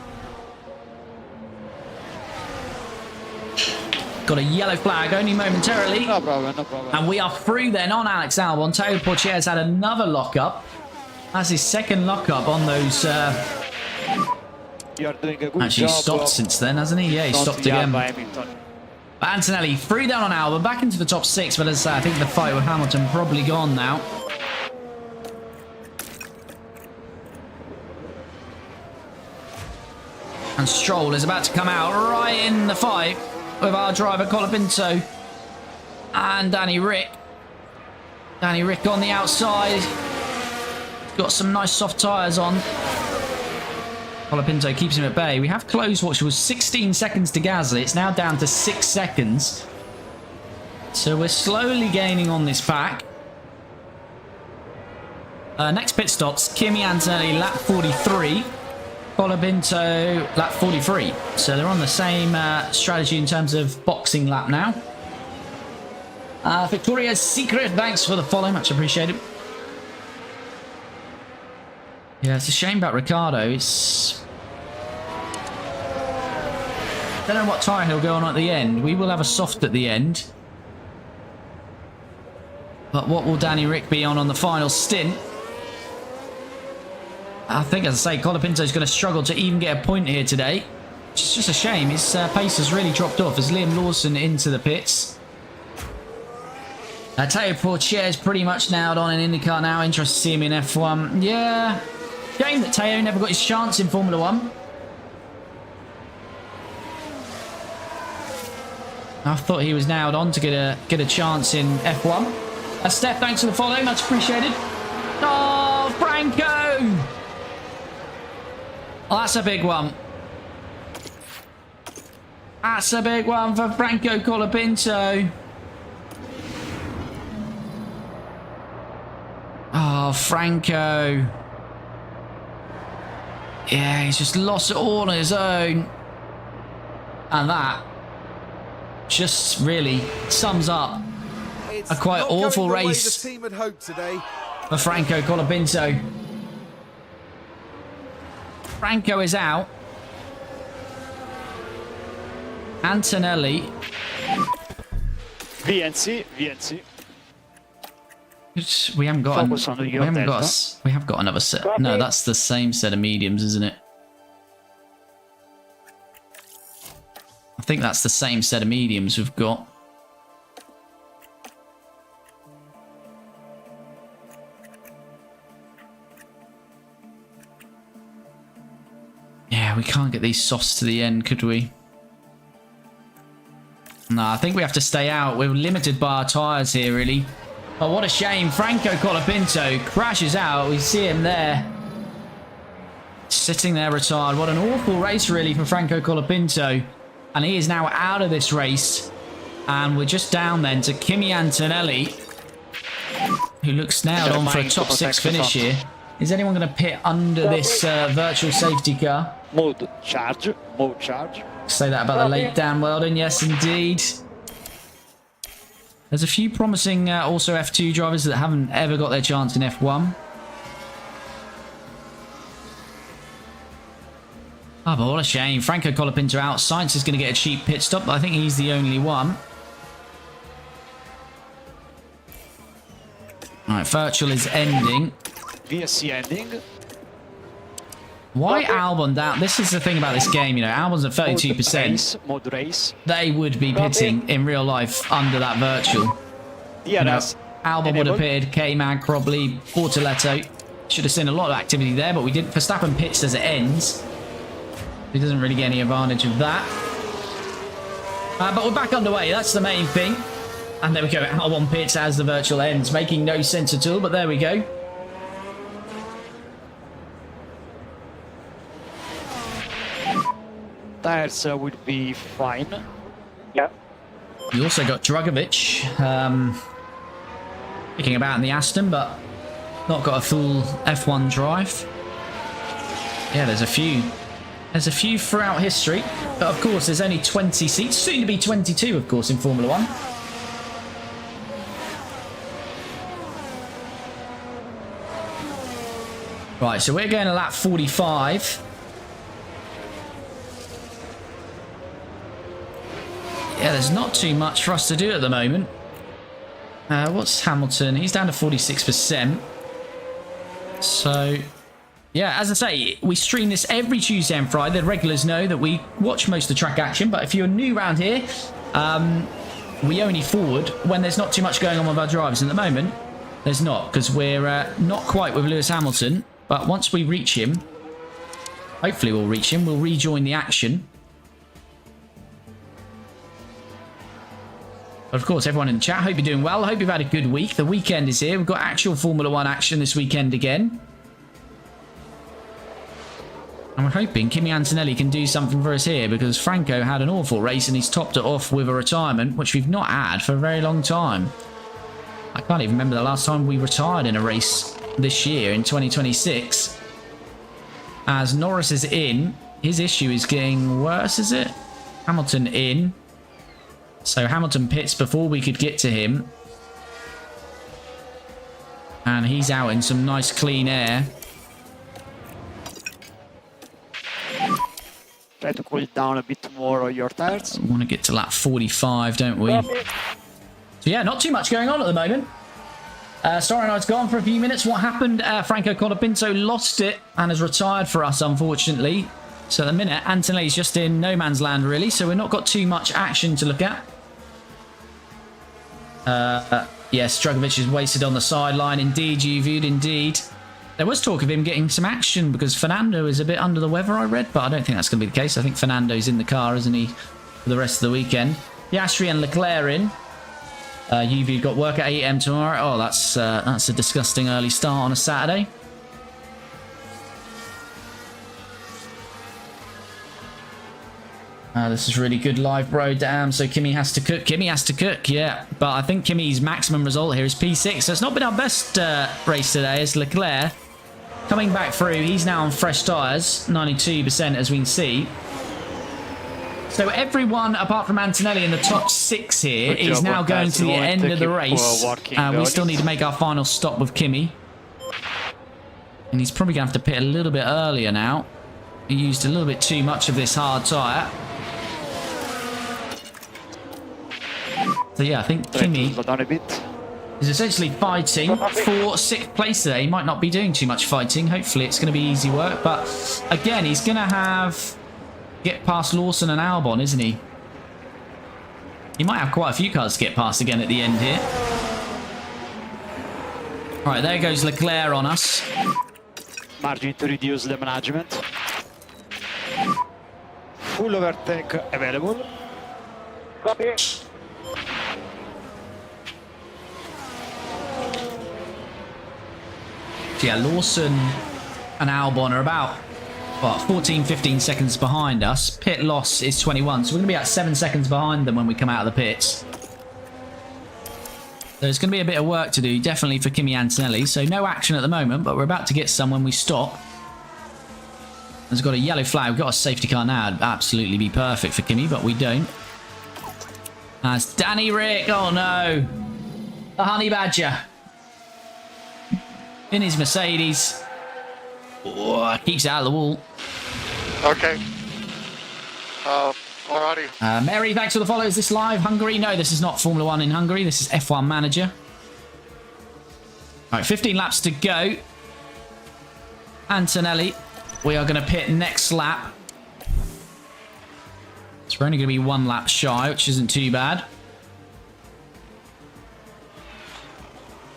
Got a yellow flag, only momentarily. No problem, no problem. And we are through then on Alex Albon. Teo Portier's had another lockup. That's his second lockup on those. You are doing a good Actually job. stopped since then, hasn't he? Yeah, he stopped again. But Antonelli through down on Albon, back into the top 6. But as I say, I think the fight with Hamilton probably gone now. And Stroll is about to come out right in the fight with our driver Colapinto and Danny Rick. Danny Rick on the outside. Got some nice soft tyres on. Colapinto keeps him at bay. We have closed what was 16 seconds to Gasly. It's now down to 6 seconds. So we're slowly gaining on this pack. Next pit stops, Kimi Antonelli, lap 43. Colapinto, lap 43. So they're on the same strategy in terms of boxing lap now. Victoria's Secret, thanks for the follow. Much appreciated. Yeah, it's a shame about Ricciardo. It's... don't know what tyre he'll go on at the end. We will have a soft at the end. But what will Danny Rick be on the final stint? I think, as I say, Colapinto's going to struggle to even get a point here today. Which is just a shame. His pace has really dropped off as Liam Lawson into the pits. Teo Portier is pretty much nailed on in IndyCar now. Interested to see him in F1. Yeah... shame that Teo never got his chance in Formula 1. I thought he was nailed on to get a chance in F1. Steph, thanks for the follow, much appreciated. Oh, Franco! Oh, that's a big one. That's a big one for Franco Colapinto. Oh, Franco. Yeah, he's just lost it all on his own. And that just really sums up It's a quite not going awful the way race the team had hoped today. for Franco Colapinto. Franco is out. Antonelli. VNC, VNC. We haven't got. Focus on your delta. We have got another set. Copy. No, that's the same set of mediums, isn't it? I think that's the same set of mediums we've got. Yeah, we can't get these softs to the end, could we? No, I think we have to stay out. We're limited by our tyres here, really. Oh, what a shame. Franco Colapinto crashes out. We see him there. Sitting there retired. What an awful race, really, for Franco Colapinto. And he is now out of this race. And we're just down then to Kimi Antonelli, who looks nailed on for a top 6 finish here. Is anyone going to pit under this virtual safety car? Mode charge, mode charge. Say that about the late Dan Weldon. Yes, indeed. There's a few promising also F2 drivers that haven't ever got their chance in F1. Oh, but what a shame. Franco Colapinto out. Sainz is going to get a cheap pit stop, but I think he's the only one. Alright, virtual is ending. VSC ending. Why Albon down? This is the thing about this game, you know. Albon's at 32%. Mode race. They would be pitting in real life under that virtual. Yeah, You know, that's Albon would have pitted, K-Mag probably, Bortoletto. Should have seen a lot of activity there, but we didn't. Verstappen pits as it ends. He doesn't really get any advantage of that. But we're back underway. That's the main thing. And there we go. Albon pits as the virtual ends. Making no sense at all, but there we go. tires would be fine. Yeah. You also got Dragovic kicking about in the Aston, but not got a full F1 drive. Yeah, there's a few. There's a few throughout history, but of course there's only 20 seats, soon to be 22 of course in Formula 1. Right, so we're going to lap 45. Yeah, there's not too much for us to do at the moment. What's Hamilton? He's down to 46%. So, yeah, as I say, we stream this every Tuesday and Friday. The regulars know that we watch most of the track action, but if you're new around here, we only forward when there's not too much going on with our drivers. At the moment, there's not, because we're not quite with Lewis Hamilton. But once we reach him, hopefully we'll reach him, we'll rejoin the action. But of course, everyone in the chat, hope you're doing well. I hope you've had a good week. The weekend is here. We've got actual Formula 1 action this weekend again. And we're hoping Kimi Antonelli can do something for us here, because Franco had an awful race and he's topped it off with a retirement, which we've not had for a very long time. I can't even remember the last time we retired in a race this year in 2026. As Norris is in, his issue is getting worse, is it? Hamilton in. So Hamilton pits before we could get to him. And he's out in some nice clean air. Try to cool down a bit more on your tires. We want to get to lap 45, don't we? So yeah, not too much going on at the moment. Story Night's gone for a few minutes. What happened? Franco Colapinto lost it and has retired for us, unfortunately. So at the minute, Antonelli's just in no man's land, really. So we've not got too much action to look at. Yes, Dragovic is wasted on the sideline. Indeed, you viewed, indeed. There was talk of him getting some action because Fernando is a bit under the weather, I read. But I don't think that's going to be the case. I think Fernando's in the car, isn't he, for the rest of the weekend. Piastri and Leclerc in. You've got work at 8 AM tomorrow. Oh, that's a disgusting early start on a Saturday. This is really good live, bro. Damn, so Kimi has to cook. Kimi has to cook, yeah. But I think Kimi's maximum result here is P6. So it's not been our best race today. It's Leclerc coming back through. He's now on fresh tyres, 92% as we can see. So everyone apart from Antonelli in the top 6 here Good is job now on going that. to the We want end to of the keep, race. working We still need to make our final stop with Kimi. And he's probably going to have to pit a little bit earlier now. He used a little bit too much of this hard tyre. So yeah, I think Kimi Slow down a bit. is essentially fighting for 6th place today. He might not be doing too much fighting. Hopefully it's going to be easy work. But again, he's going to get past Lawson and Albon, isn't he? He might have quite a few cars to get past again at the end here. All right, there goes Leclerc on us. Margin to reduce the management. Full overtake available. Copy. Yeah, Lawson and Albon are about, what, 14, 15 seconds behind us. Pit loss is 21, so we're going to be at 7 seconds behind them when we come out of the pits. There's going to be a bit of work to do, definitely for Kimi Antonelli. So no action at the moment, but we're about to get some when we stop. There's got a yellow flag. We've got a safety car now. It'd absolutely be perfect for Kimi, but we don't. That's Danny Rick. Oh no. The Honey Badger. In his Mercedes. Oh, keeps it out of the wall. Okay. Alrighty. Mary, thanks for the follow. Is this live? Hungary? No, this is not Formula 1 in Hungary. This is F1 Manager. All right, 15 laps to go. Antonelli, we are going to pit next lap. So we're only going to be 1 lap shy, which isn't too bad.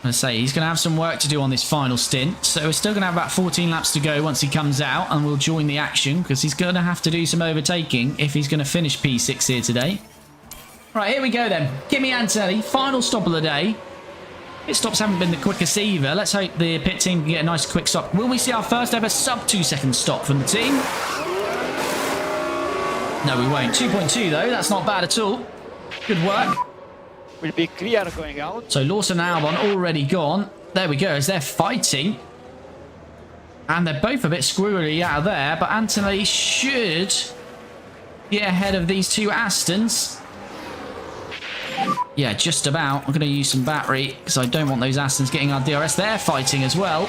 I say he's going to have some work to do on this final stint, so we're still going to have about 14 laps to go once he comes out, and we'll join the action because he's going to have to do some overtaking if he's going to finish P6 here today. Right, here we go then. Kimi Antonelli, final stop of the day. Pit stops haven't been the quickest either. Let's hope the pit team can get a nice quick stop. Will we see our first ever sub 2 second stop from the team? No, we won't. 2.2 though, that's not bad at all. Good work. Will be clear going out. So Lawson and Albon already gone. There we go, as they're fighting. And they're both a bit squirrely out of there, but Antonelli should get ahead of these 2 Astons. Yeah, just about. I'm going to use some battery because I don't want those Astons getting our DRS. They're fighting as well.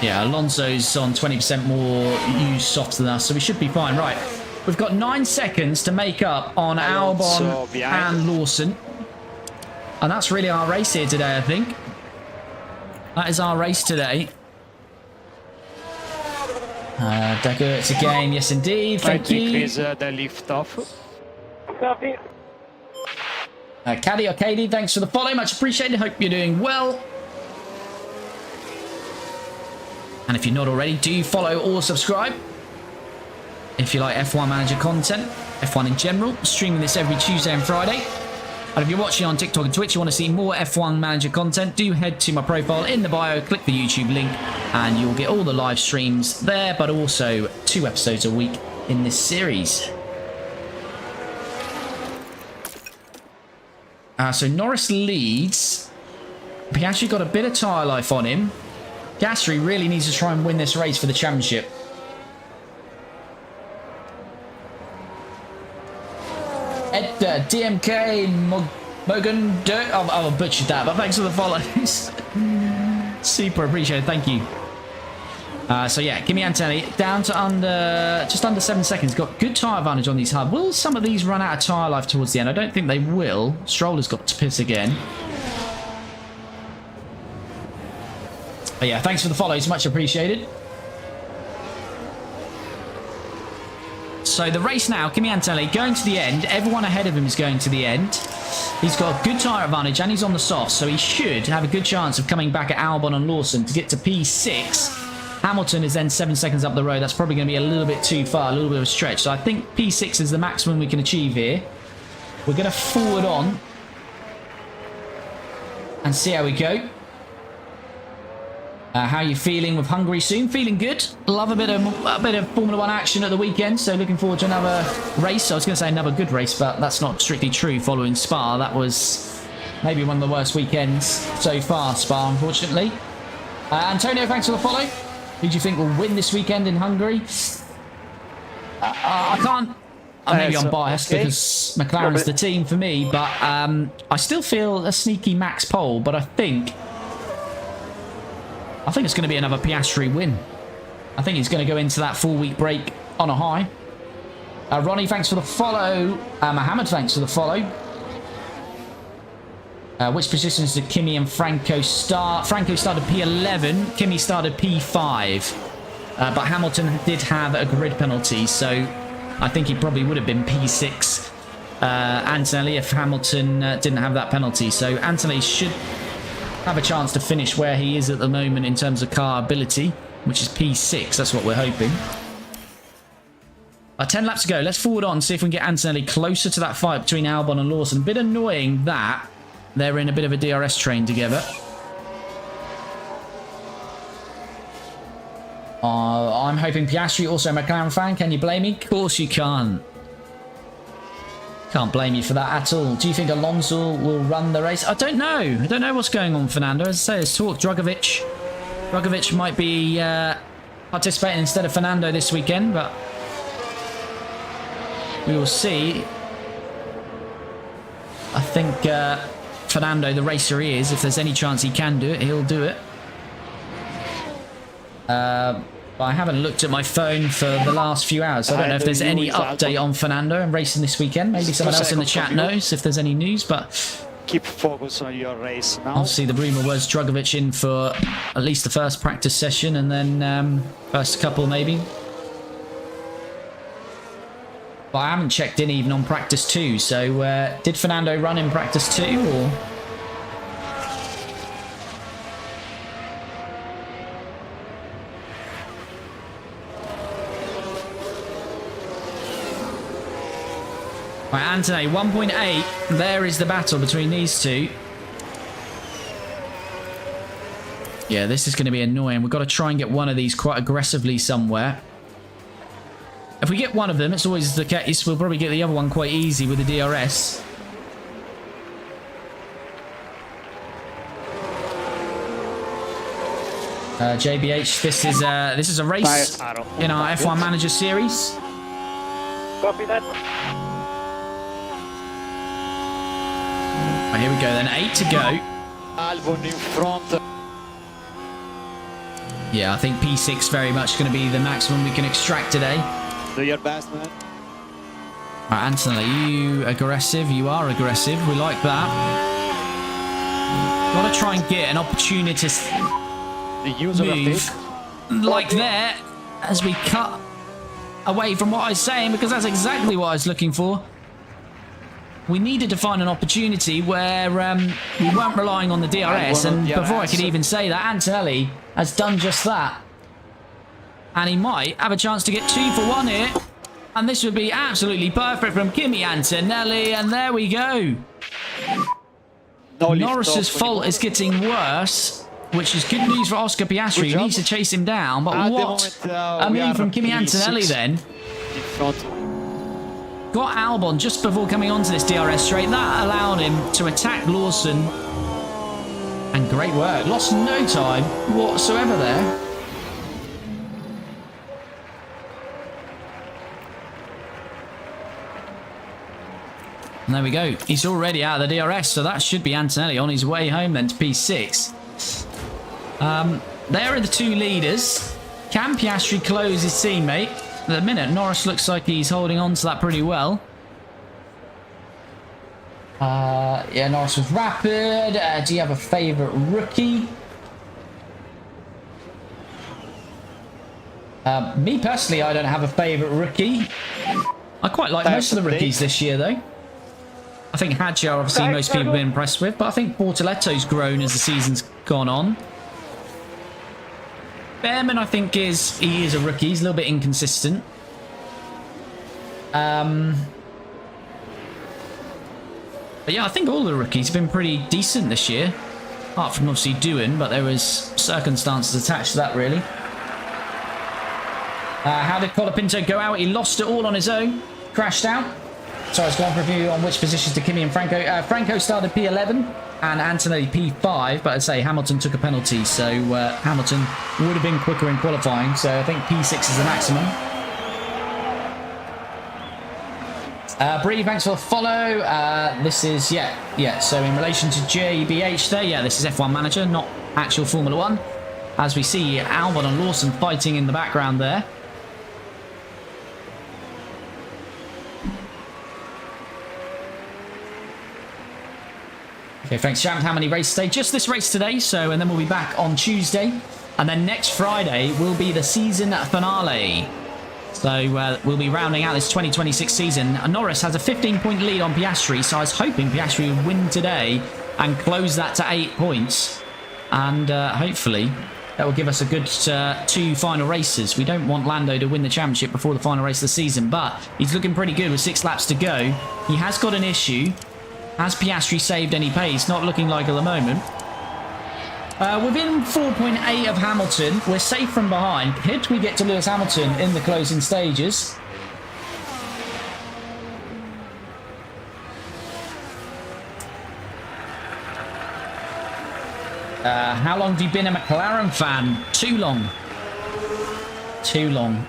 Yeah, Alonso's on 20% more used softs than us, so we should be fine. Right, we've got 9 seconds to make up on Albon and Lawson. And that's really our race here today, I think. That is our race today. Deco, it's a game. Yes, indeed. Thank you. Increase the lift off. Copy. Caddy or Katie, thanks for the follow. Much appreciated. Hope you're doing well. And if you're not already, do follow or subscribe. If you like F1 Manager content, F1 in general, streaming this every Tuesday and Friday. And if you're watching on TikTok and Twitch, you want to see more F1 Manager content, do head to my profile in the bio, click the YouTube link, and you'll get all the live streams there, but also 2 episodes a week in this series. So Norris leads. He actually got a bit of tyre life on him. Gasly really needs to try and win this race for the championship. Ed DMK Mogan Dirt. I'll butcher that, but thanks for the follows. Super appreciated. Thank you. So yeah, Kimi Antonelli down to just under 7 seconds. Got good tyre advantage on these hard. Will some of these run out of tyre life towards the end? I don't think they will. Stroller's got to piss again. But yeah, thanks for the follows. Much appreciated. So the race now, Kimi Antonelli going to the end. Everyone ahead of him is going to the end. He's got a good tyre advantage and he's on the soft, so he should have a good chance of coming back at Albon and Lawson to get to P6. Hamilton is then 7 seconds up the road. That's probably going to be a little bit too far, a little bit of a stretch. So I think P6 is the maximum we can achieve here. We're going to forward on and see how we go. How are you feeling with Hungary soon? Feeling good. Love a bit of Formula 1 action at the weekend, so looking forward to another race. I was going to say another good race, but that's not strictly true following Spa. That was maybe one of the worst weekends so far, Spa, unfortunately. Antonio, thanks for the follow. Who do you think will win this weekend in Hungary? I maybe I'm biased because McLaren's the team for me, but I still feel a sneaky Max pole, but I think it's going to be another Piastri win. I think he's going to go into that 4-week break on a high. Ronnie, thanks for the follow. Mohammed, thanks for the follow. Which positions did Kimi and Franco start? Franco started P11, Kimi started P5. But Hamilton did have a grid penalty, so I think he probably would have been P6 Antonelli if Hamilton didn't have that penalty. So Antonelli should have a chance to finish where he is at the moment in terms of car ability, which is P6. That's what we're hoping. 10 laps to go. Let's forward on, see if we can get Antonelli closer to that fight between Albon and Lawson. Bit annoying that they're in a bit of a DRS train together. I'm hoping Piastri, also a McLaren fan. Can you blame me? Of course you can't. Can't blame you for that at all. Do you think Alonso will run the race? I don't know. I don't know what's going on, Fernando. As I say, there's talk Drugovich might be participating instead of Fernando this weekend, but we will see. I think Fernando, the racer he is, if there's any chance he can do it, he'll do it. I haven't looked at my phone for the last few hours, so I don't know if there's any update on Fernando and racing this weekend. Maybe someone else in the chat knows if there's any news, but keep focus on your race now. Obviously the rumour was Drugovich in for at least the first practice session and then first couple maybe. But I haven't checked in even on practice 2, so did Fernando run in practice 2 or... Right, Anthony, 1.8. There is the battle between these two. Yeah, this is going to be annoying. We've got to try and get one of these quite aggressively somewhere. If we get one of them, it's always the case. We'll probably get the other one quite easy with the DRS. JBH, this is a race in our F1 Manager series. Copy that. Right, here we go then, 8 to go. Albon in front. Yeah, I think P6 very much going to be the maximum we can extract today. Do your best, man. Right, Anthony, are you aggressive? You are aggressive. We like that. Got to try and get an opportunity to move like there as we cut away from what I was saying, because that's exactly what I was looking for. We needed to find an opportunity where we weren't relying on the DRS, and before I could even say that, Antonelli has done just that. And he might have a chance to get 2 for 1 here. And this would be absolutely perfect from Kimi Antonelli, and there we go. Norris's fault is getting worse, which is good news for Oscar Piastri, who needs to chase him down. But what a move from Kimi Antonelli then. Got Albon just before coming onto this DRS straight. That allowed him to attack Lawson. And great work. Lost no time whatsoever there. And there we go. He's already out of the DRS, so that should be Antonelli on his way home then to P6. There are the two leaders. Can Piastri close his teammate? At the minute, Norris looks like he's holding on to that pretty well. Yeah, Norris was rapid. Do you have a favourite rookie? Me personally, I don't have a favourite rookie. I quite like most of the rookies this year, though. I think Hadjar, obviously, most people have been impressed with, but I think Bortoletto's grown as the season's gone on. Behrman, I think, he is a rookie. He's a little bit inconsistent. But yeah, I think all the rookies have been pretty decent this year. Apart from, obviously, Doohan, but there was circumstances attached to that, really. How did Colapinto go out? He lost it all on his own. Crashed out. So I was going for a review on which positions did Kimi and Franco. Franco started P11 and Antonelli P5, but I'd say Hamilton took a penalty, so Hamilton would have been quicker in qualifying, so I think P6 is the maximum. Bree, thanks for the follow. This is, yeah. So in relation to JBH there, yeah, this is F1 Manager, not actual Formula 1. As we see Albon and Lawson fighting in the background there. Okay, thanks, Champ. How many races today? Just this race today, so, and then we'll be back on Tuesday. And then next Friday will be the season finale. So we'll be rounding out this 2026 season. Norris has a 15-point lead on Piastri, so I was hoping Piastri would win today and close that to 8 points. And hopefully that will give us a good 2 final races. We don't want Lando to win the championship before the final race of the season, but he's looking pretty good with 6 laps to go. He has got an issue. Has Piastri saved any pace? Not looking like at the moment. Within 4.8 of Hamilton, we're safe from behind. Could we get to Lewis Hamilton in the closing stages? How long have you been a McLaren fan? Too long. Too long.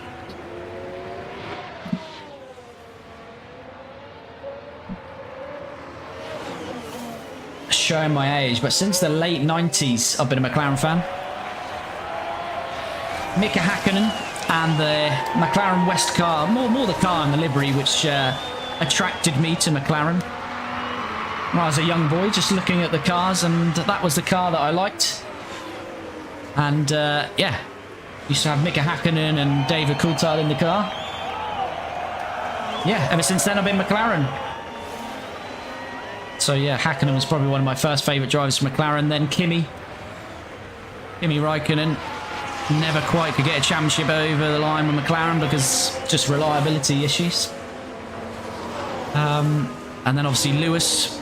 Showing my age, but since the late 90s I've been a McLaren fan. Mika Hakkinen and the McLaren West car, more the car and the livery, which attracted me to McLaren when I was a young boy, just looking at the cars, and that was the car that I liked. And yeah, used to have Mika Hakkinen and David Coulthard in the car. Yeah, ever since then I've been McLaren. So yeah, Hakkinen was probably one of my first favourite drivers for McLaren. Then Kimi Raikkonen never quite could get a championship over the line with McLaren because just reliability issues. And then obviously Lewis,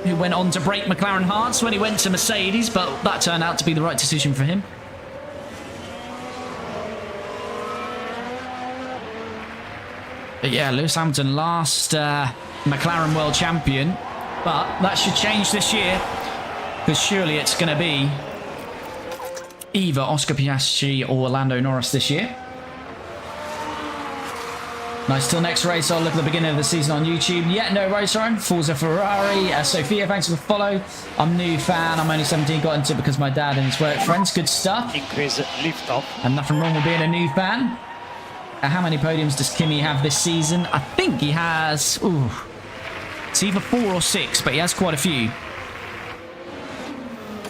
who went on to break McLaren hearts when he went to Mercedes, but that turned out to be the right decision for him. But yeah, Lewis Hamilton, last McLaren world champion. But that should change this year, because surely it's going to be either Oscar Piastri or Lando Norris this year. Nice, till next race, I'll look at the beginning of the season on YouTube. Yeah, no worries, Ryan. Forza Ferrari. Sophia, thanks for the follow. I'm a new fan. I'm only 17, got into it because my dad and his work friends. Good stuff. Increase lift off. And nothing wrong with being a new fan. How many podiums does Kimi have this season? I think he has... Ooh, it's either 4 or 6, but he has quite a few.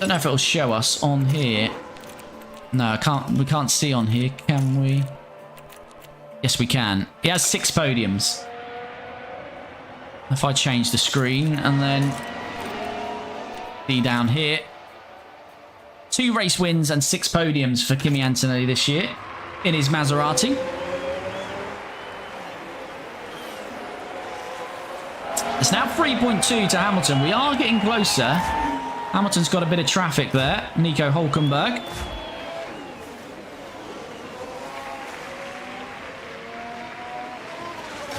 Don't know if it'll show us on here. No, I can't. We can't see on here, can we? Yes, we can. He has 6 podiums. If I change the screen and then see down here, 2 race wins and 6 podiums for Kimi Antonelli this year in his Maserati. It's now 3.2 to Hamilton. We are getting closer. Hamilton's got a bit of traffic there. Nico Hülkenberg.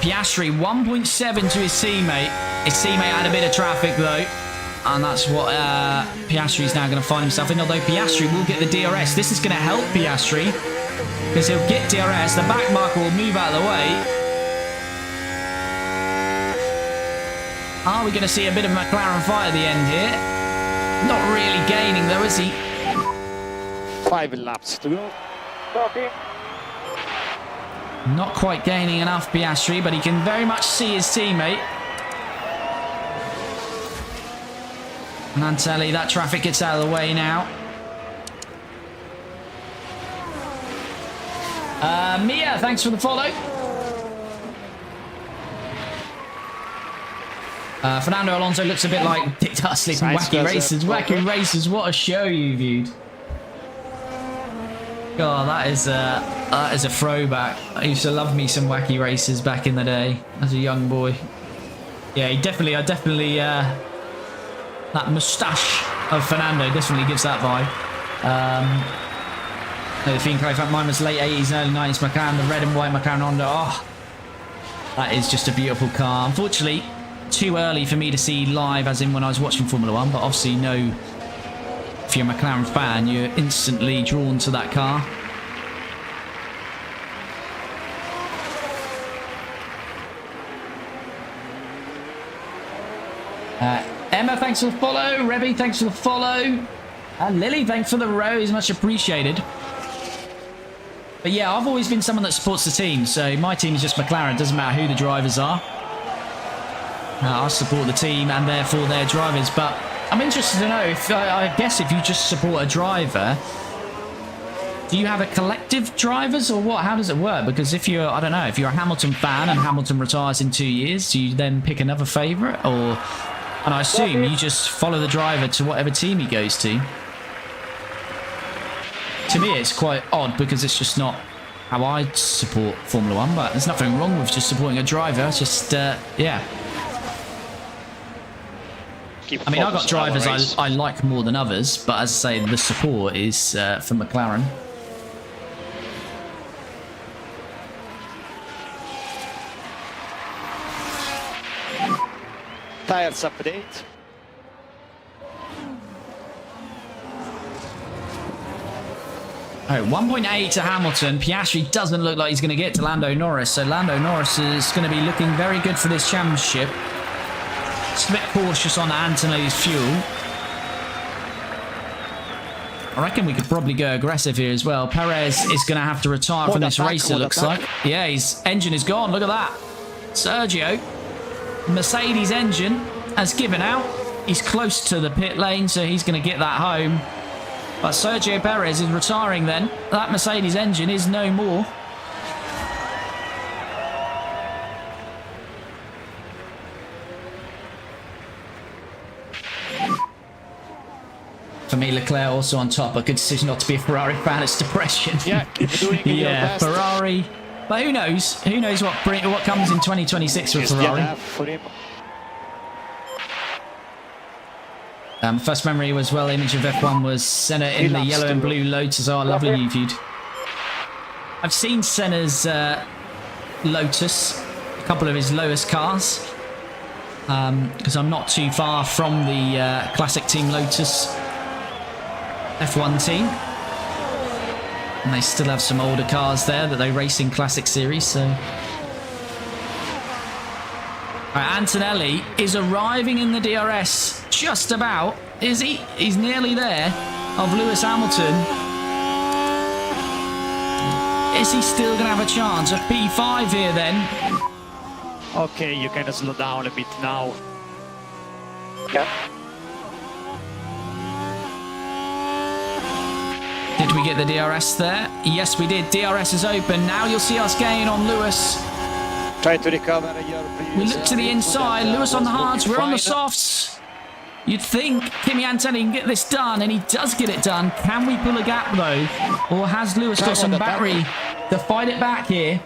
Piastri 1.7 to his teammate. His teammate had a bit of traffic though. And that's what Piastri's now going to find himself in. Although Piastri will get the DRS. This is going to help Piastri, because he'll get DRS. The back marker will move out of the way. Are we going to see a bit of a McLaren fight at the end here? Not really gaining though, is he? 5 laps to go. Okay. Not quite gaining enough, Piastri, but he can very much see his teammate. And Antonelli, that traffic gets out of the way now. Mia, thanks for the follow. Fernando Alonso looks a bit like Dick Dustley from Wacky Races. Wacky Races, what a show you viewed. God, that is a throwback. I used to love me some Wacky Races back in the day as a young boy. Yeah, I definitely that moustache of Fernando definitely gives that vibe. The theme code, mine was late 80s, early 90s McLaren, the red and white McLaren Honda. Oh, that is just a beautiful car. Unfortunately, too early for me to see live, as in when I was watching Formula 1, but obviously if you're a McLaren fan, you're instantly drawn to that car. thanks for the follow. Revy, thanks for the follow. And Lily, thanks for the rose. Much appreciated. But yeah, I've always been someone that supports the team. So my team is just McLaren. Doesn't matter who the drivers are. I support the team and therefore their drivers. But I'm interested to know if, I guess if you just support a driver, do you have a collective drivers or what? How does it work? Because if you're, I don't know, if you're a Hamilton fan and Hamilton retires in 2 years, do you then pick another favourite? Or, and I assume you just follow the driver to whatever team he goes to. To me, it's quite odd because it's just not how I support Formula 1, but there's nothing wrong with just supporting a driver. It's just, yeah. I mean, I've got drivers I like more than others, but as I say, the support is for McLaren. Tires update. Oh, 1.8 to Hamilton. Piastri doesn't look like he's going to get to Lando Norris, so Lando Norris is going to be looking very good for this championship. Just a bit cautious on Antonelli's fuel. I reckon we could probably go aggressive here as well. Perez is going to have to retire from this race, it looks like. Yeah, his engine is gone. Look at that. Sergio, Mercedes engine has given out. He's close to the pit lane, so he's going to get that home. But Sergio Perez is retiring then. That Mercedes engine is no more. For me, Leclerc also on top. A good decision not to be a Ferrari fan. It's depression. Yeah, keep doing yeah, Ferrari. But who knows? Who knows what comes in 2026 for Ferrari? First memory was, well, image of F1 was Senna in the yellow and blue Lotus. Oh, lovely new viewed. I've seen Senna's Lotus, a couple of his lowest cars, because I'm not too far from the classic Team Lotus F1 team. And they still have some older cars there that they race in Classic Series, so... Antonelli is arriving in the DRS, just about, is he? He's nearly there, of Lewis Hamilton. Is he still going to have a chance? A P5 here then. Okay, you can slow down a bit now. Yeah. Did we get the DRS there? Yes, we did. DRS is open. Now you'll see us gain on Lewis. Try to recover your We look to the inside. Lewis on the hards. We're on the softs. You'd think Kimi Antonelli can get this done, and he does get it done. Can we pull a gap, though? Or has Lewis got some battery to fight it back here?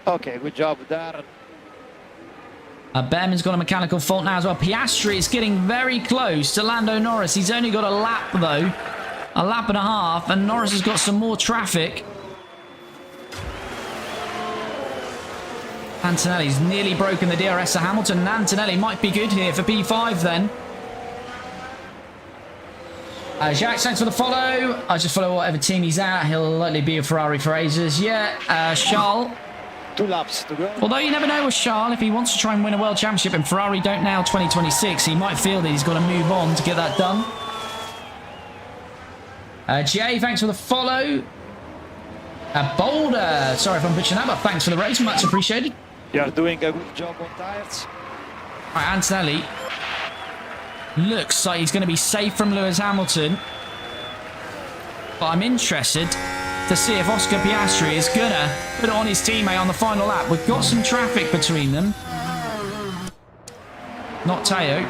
Okay, good job, Darren. Behrman's got a mechanical fault now as well. Piastri is getting very close to Lando Norris. He's only got a lap, though. A lap and a half, and Norris has got some more traffic. Antonelli's nearly broken the DRS to Hamilton, and Antonelli might be good here for P5 then. Jacques, thanks for the follow. I'll just follow whatever team he's at. He'll likely be a Ferrari for ages. Yeah, Charles. 2 laps to go. Although you never know with Charles, if he wants to try and win a world championship and Ferrari don't now 2026, he might feel that he's got to move on to get that done. Jay, thanks for the follow. Boulder, sorry if I'm butchering that, but thanks for the race, much appreciated. You're doing a good job on tires. All right, Antonelli looks like he's going to be safe from Lewis Hamilton, but I'm interested to see if Oscar Piastri is going to put it on his teammate on the final lap. We've got some traffic between them. Not Teo.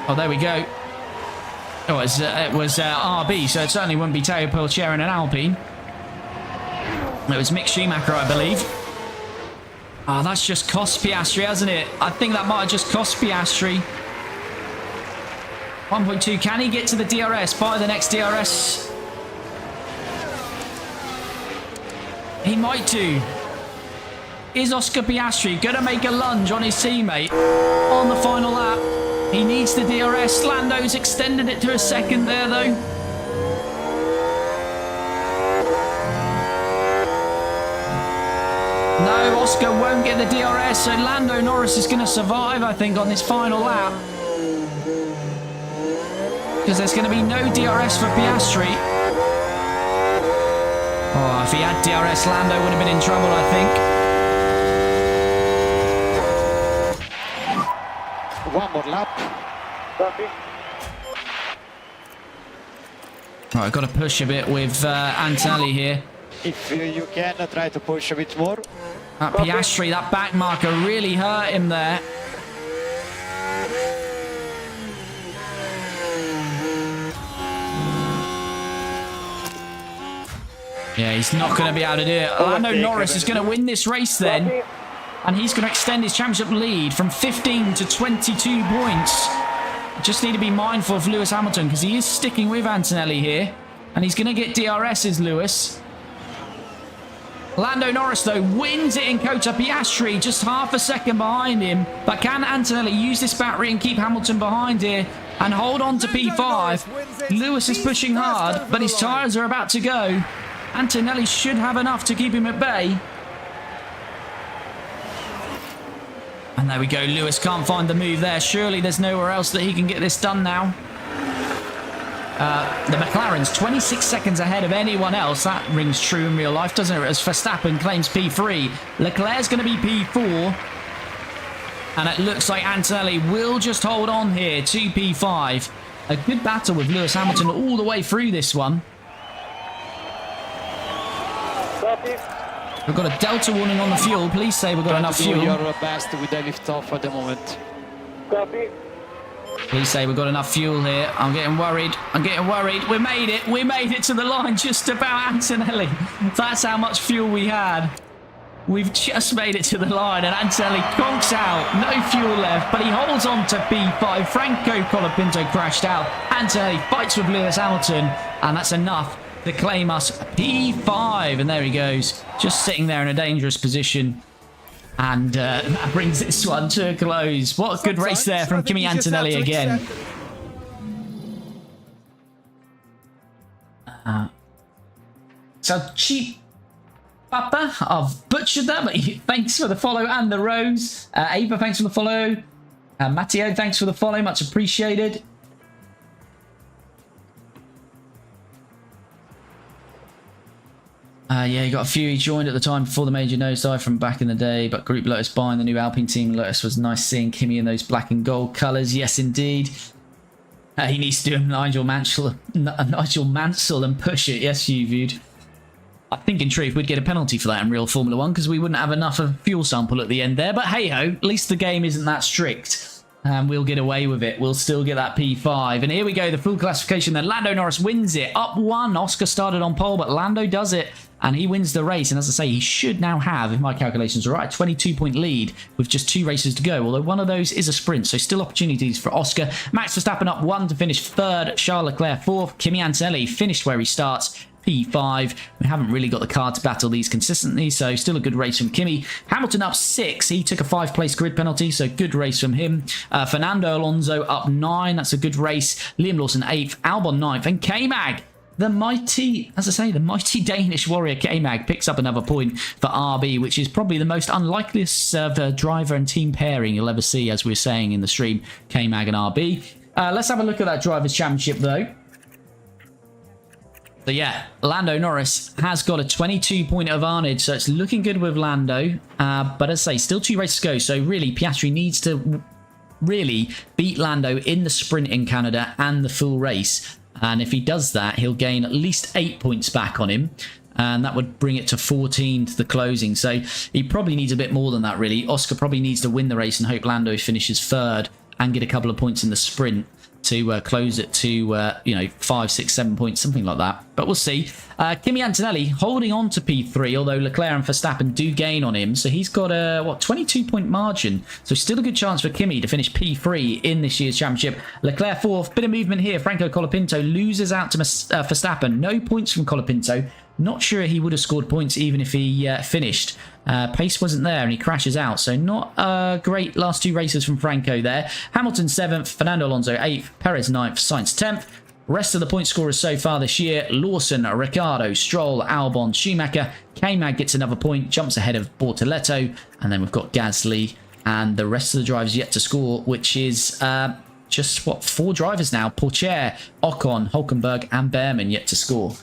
Oh, there we go. Oh, it was RB, so it certainly wouldn't be Teo Pulcher in an Alpine. It was Mick Schumacher, I believe. Oh, that's just cost Piastri, hasn't it? I think that might have just cost Piastri. 1.2, can he get to the DRS by the next DRS? He might do. Is Oscar Piastri going to make a lunge on his teammate on the final lap? He needs the DRS. Lando's extended it to a second there, though. No, Oscar won't get the DRS, so Lando Norris is going to survive, I think, on this final lap. Because there's going to be no DRS for Piastri. Oh, if he had DRS, Lando would have been in trouble, I think. One more lap. Copy. Right, I've got to push a bit with Antonelli here. If you can, try to push a bit more. That Piastri, that back marker really hurt him there. Yeah, he's not going to be able to do it. Lando Norris is going to win this race then. And he's going to extend his championship lead from 15 to 22 points. Just need to be mindful of Lewis Hamilton because he is sticking with Antonelli here. And he's going to get DRSs, Lewis. Lando Norris, though, wins it in COTA. Piastri just half a second behind him. But can Antonelli use this battery and keep Hamilton behind here and hold on to P5? Lewis is pushing hard, but his tyres are about to go. Antonelli should have enough to keep him at bay. And there we go. Lewis can't find the move there. Surely there's nowhere else that he can get this done now. The McLaren's 26 seconds ahead of anyone else. That rings true in real life, doesn't it? As Verstappen claims P3. Leclerc's going to be P4. And it looks like Antonelli will just hold on here to P5. A good battle with Lewis Hamilton all the way through this one. Copy. We've got a delta warning on the fuel. Please say we've got enough Do fuel. your best with the lift off at the moment. Copy. Please say we've got enough fuel here. I'm getting worried. I'm getting worried. We made it. We made it to the line just about, Antonelli. That's how much fuel we had. We've just made it to the line and Antonelli conks out. No fuel left, but he holds on to P5. Franco Colapinto crashed out. Antonelli fights with Lewis Hamilton, and that's enough to claim us P5. And there he goes, just sitting there in a dangerous position. And that brings this one to a close. What a good race there from Kimi Antonelli again. So cheap Papa, I've butchered that, but thanks for the follow and the rose. Ava, thanks for the follow. Matteo, thanks for the follow, much appreciated. Yeah, you got a few. He joined at the time before the major nosedive from back in the day, but Group Lotus buying the new Alpine team Lotus was nice seeing Kimi in those black and gold colours. Yes, indeed. He needs to do a Nigel Mansell and push it. Yes, you viewed. I think in truth we'd get a penalty for that in real Formula 1 because we wouldn't have enough of a fuel sample at the end there. But hey ho, at least the game isn't that strict. And we'll get away with it. We'll still get that P5. And here we go, the full classification then. Lando Norris wins it. Up one. Oscar started on pole, but Lando does it. And he wins the race. And as I say, he should now have, if my calculations are right, a 22-point lead with just 2 races to go. Although one of those is a sprint. So still opportunities for Oscar. Max Verstappen up 1 to finish 3rd. Charles Leclerc 4th. Kimi Antonelli finished where he starts. P5. We haven't really got the card to battle these consistently, so still a good race from Kimi. Hamilton up 6. He took a 5-place grid penalty, so good race from him. Fernando Alonso up 9. That's a good race. Liam Lawson 8th. Albon 9th. And K-Mag, the mighty, as I say, the mighty Danish warrior K-Mag picks up another point for RB, which is probably the most unlikeliest driver and team pairing you'll ever see, as we were saying in the stream, K-Mag and RB. Let's have a look at that Drivers' Championship, though. So yeah, Lando Norris has got a 22-point advantage, so it's looking good with Lando. But as I say, still 2 races to go, so really Piastri needs to really beat Lando in the sprint in Canada and the full race. And if he does that, he'll gain at least 8 points back on him. And that would bring it to 14 to the closing. So he probably needs a bit more than that, really. Oscar probably needs to win the race and hope Lando finishes 3rd and get a couple of points in the sprint to close it to, you know, 5, 6, 7 points, something like that. But we'll see. Kimi Antonelli holding on to P3, although Leclerc and Verstappen do gain on him. So he's got a, 22-point margin. So still a good chance for Kimi to finish P3 in this year's championship. Leclerc 4th. Bit of movement here. Franco Colapinto loses out to Verstappen. No points from Colapinto. Not sure he would have scored points even if he finished. Pace wasn't there and he crashes out. So not a great last 2 races from Franco there. Hamilton 7th, Fernando Alonso 8th, Perez 9th, Sainz 10th. Rest of the point scorers so far this year: Lawson, Ricciardo, Stroll, Albon, Schumacher. K-Mag gets another point, jumps ahead of Bortoletto, and then we've got Gasly and the rest of the drivers yet to score, which is just, what, 4 drivers now. Pourchaire, Ocon, Hulkenberg, and Behrman yet to score.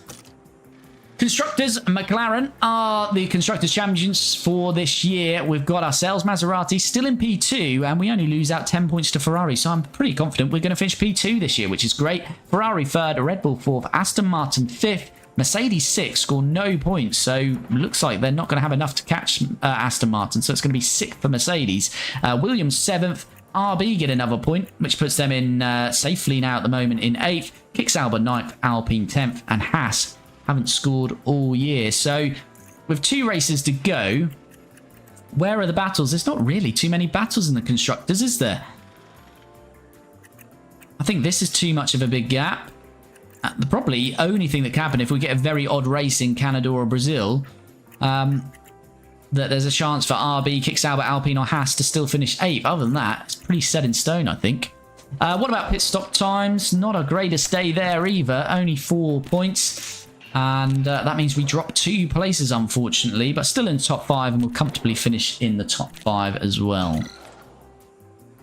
Constructors, McLaren are the Constructors' Champions for this year. We've got ourselves Maserati still in P2, and we only lose out 10 points to Ferrari, so I'm pretty confident we're going to finish P2 this year, which is great. Ferrari 3rd, Red Bull 4th, Aston Martin 5th, Mercedes 6th, score no points, so looks like they're not going to have enough to catch Aston Martin, so it's going to be 6th for Mercedes. Williams 7th, RB get another point, which puts them in safely now at the moment in 8th, kicks Albon 9th, Alpine 10th, and Haas haven't scored all year. So with 2 races to go, where are the battles? There's not really too many battles in the Constructors, is there? I think this is too much of a big gap. The probably only thing that can happen if we get a very odd race in Canada or Brazil, that there's a chance for RB, kicks Albert, Alpine or Haas to still finish 8th. Other than that, it's pretty set in stone, I think. What about pit stop times? Not a greatest day there either. Only 4 points. And that means we drop 2 places, unfortunately, but still in the top 5, and we'll comfortably finish in the top 5 as well.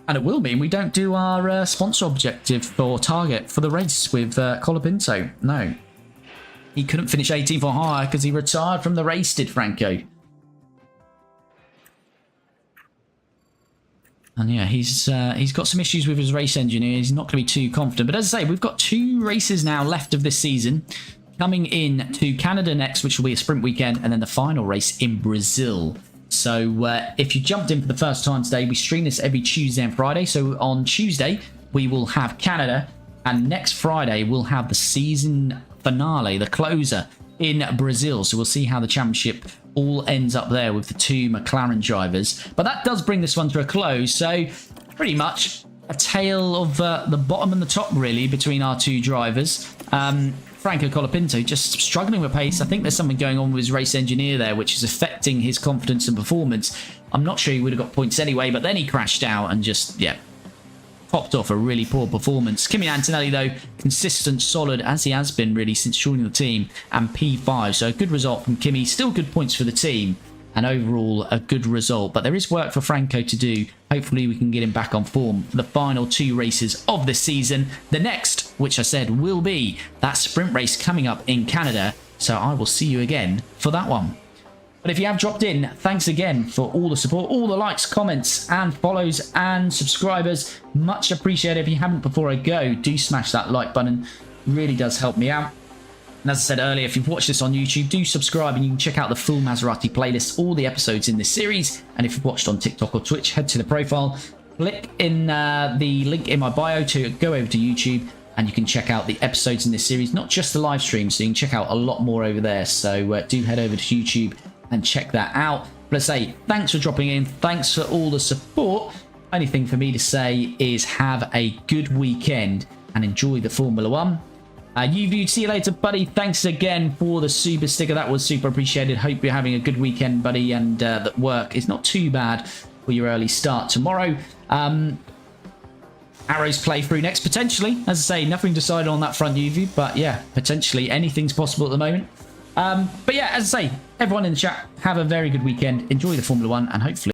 And it will mean we don't do our sponsor objective or target for the race with Colapinto. No. He couldn't finish 18th or higher because he retired from the race, did Franco. And yeah, he's got some issues with his race engineer. He's not going to be too confident. But as I say, we've got 2 races now left of this season. Coming in to Canada next, which will be a sprint weekend, and then the final race in Brazil. So if you jumped in for the first time today, we stream this every Tuesday and Friday. So on Tuesday, we will have Canada, and next Friday, we'll have the season finale, the closer, in Brazil. So we'll see how the championship all ends up there with the 2 McLaren drivers. But that does bring this one to a close. So pretty much a tale of the bottom and the top, really, between our 2 drivers. Franco Colapinto just struggling with pace. I think there's something going on with his race engineer there, which is affecting his confidence and performance. I'm not sure he would have got points anyway, but then he crashed out and just, yeah, popped off a really poor performance. Kimi Antonelli, though, consistent, solid, as he has been really since joining the team, and P5. So a good result from Kimi. Still good points for the team, and overall a good result. But there is work for Franco to do. Hopefully we can get him back on form for the final 2 races of this season. The next, which I said will be that sprint race coming up in Canada. So I will see you again for that one. But if you have dropped in, thanks again for all the support, all the likes, comments, and follows, and subscribers. Much appreciated. If you haven't before I go, do smash that like button. It really does help me out. And as I said earlier, if you've watched this on YouTube, do subscribe and you can check out the full Maserati playlist, all the episodes in this series. And if you've watched on TikTok or Twitch, head to the profile, click in the link in my bio to go over to YouTube, and you can check out the episodes in this series, not just the live stream, so you can check out a lot more over there. So do head over to YouTube and check that out. But I say, thanks for dropping in. Thanks for all the support. Only thing for me to say is have a good weekend and enjoy the Formula 1. UView, see you later, buddy. Thanks again for the super sticker. That was super appreciated. Hope you're having a good weekend, buddy, and that work is not too bad for your early start tomorrow. Arrows playthrough next, potentially. As I say, nothing decided on that front UView, but yeah, potentially anything's possible at the moment. But yeah, as I say, everyone in the chat, have a very good weekend. Enjoy the Formula 1, and hopefully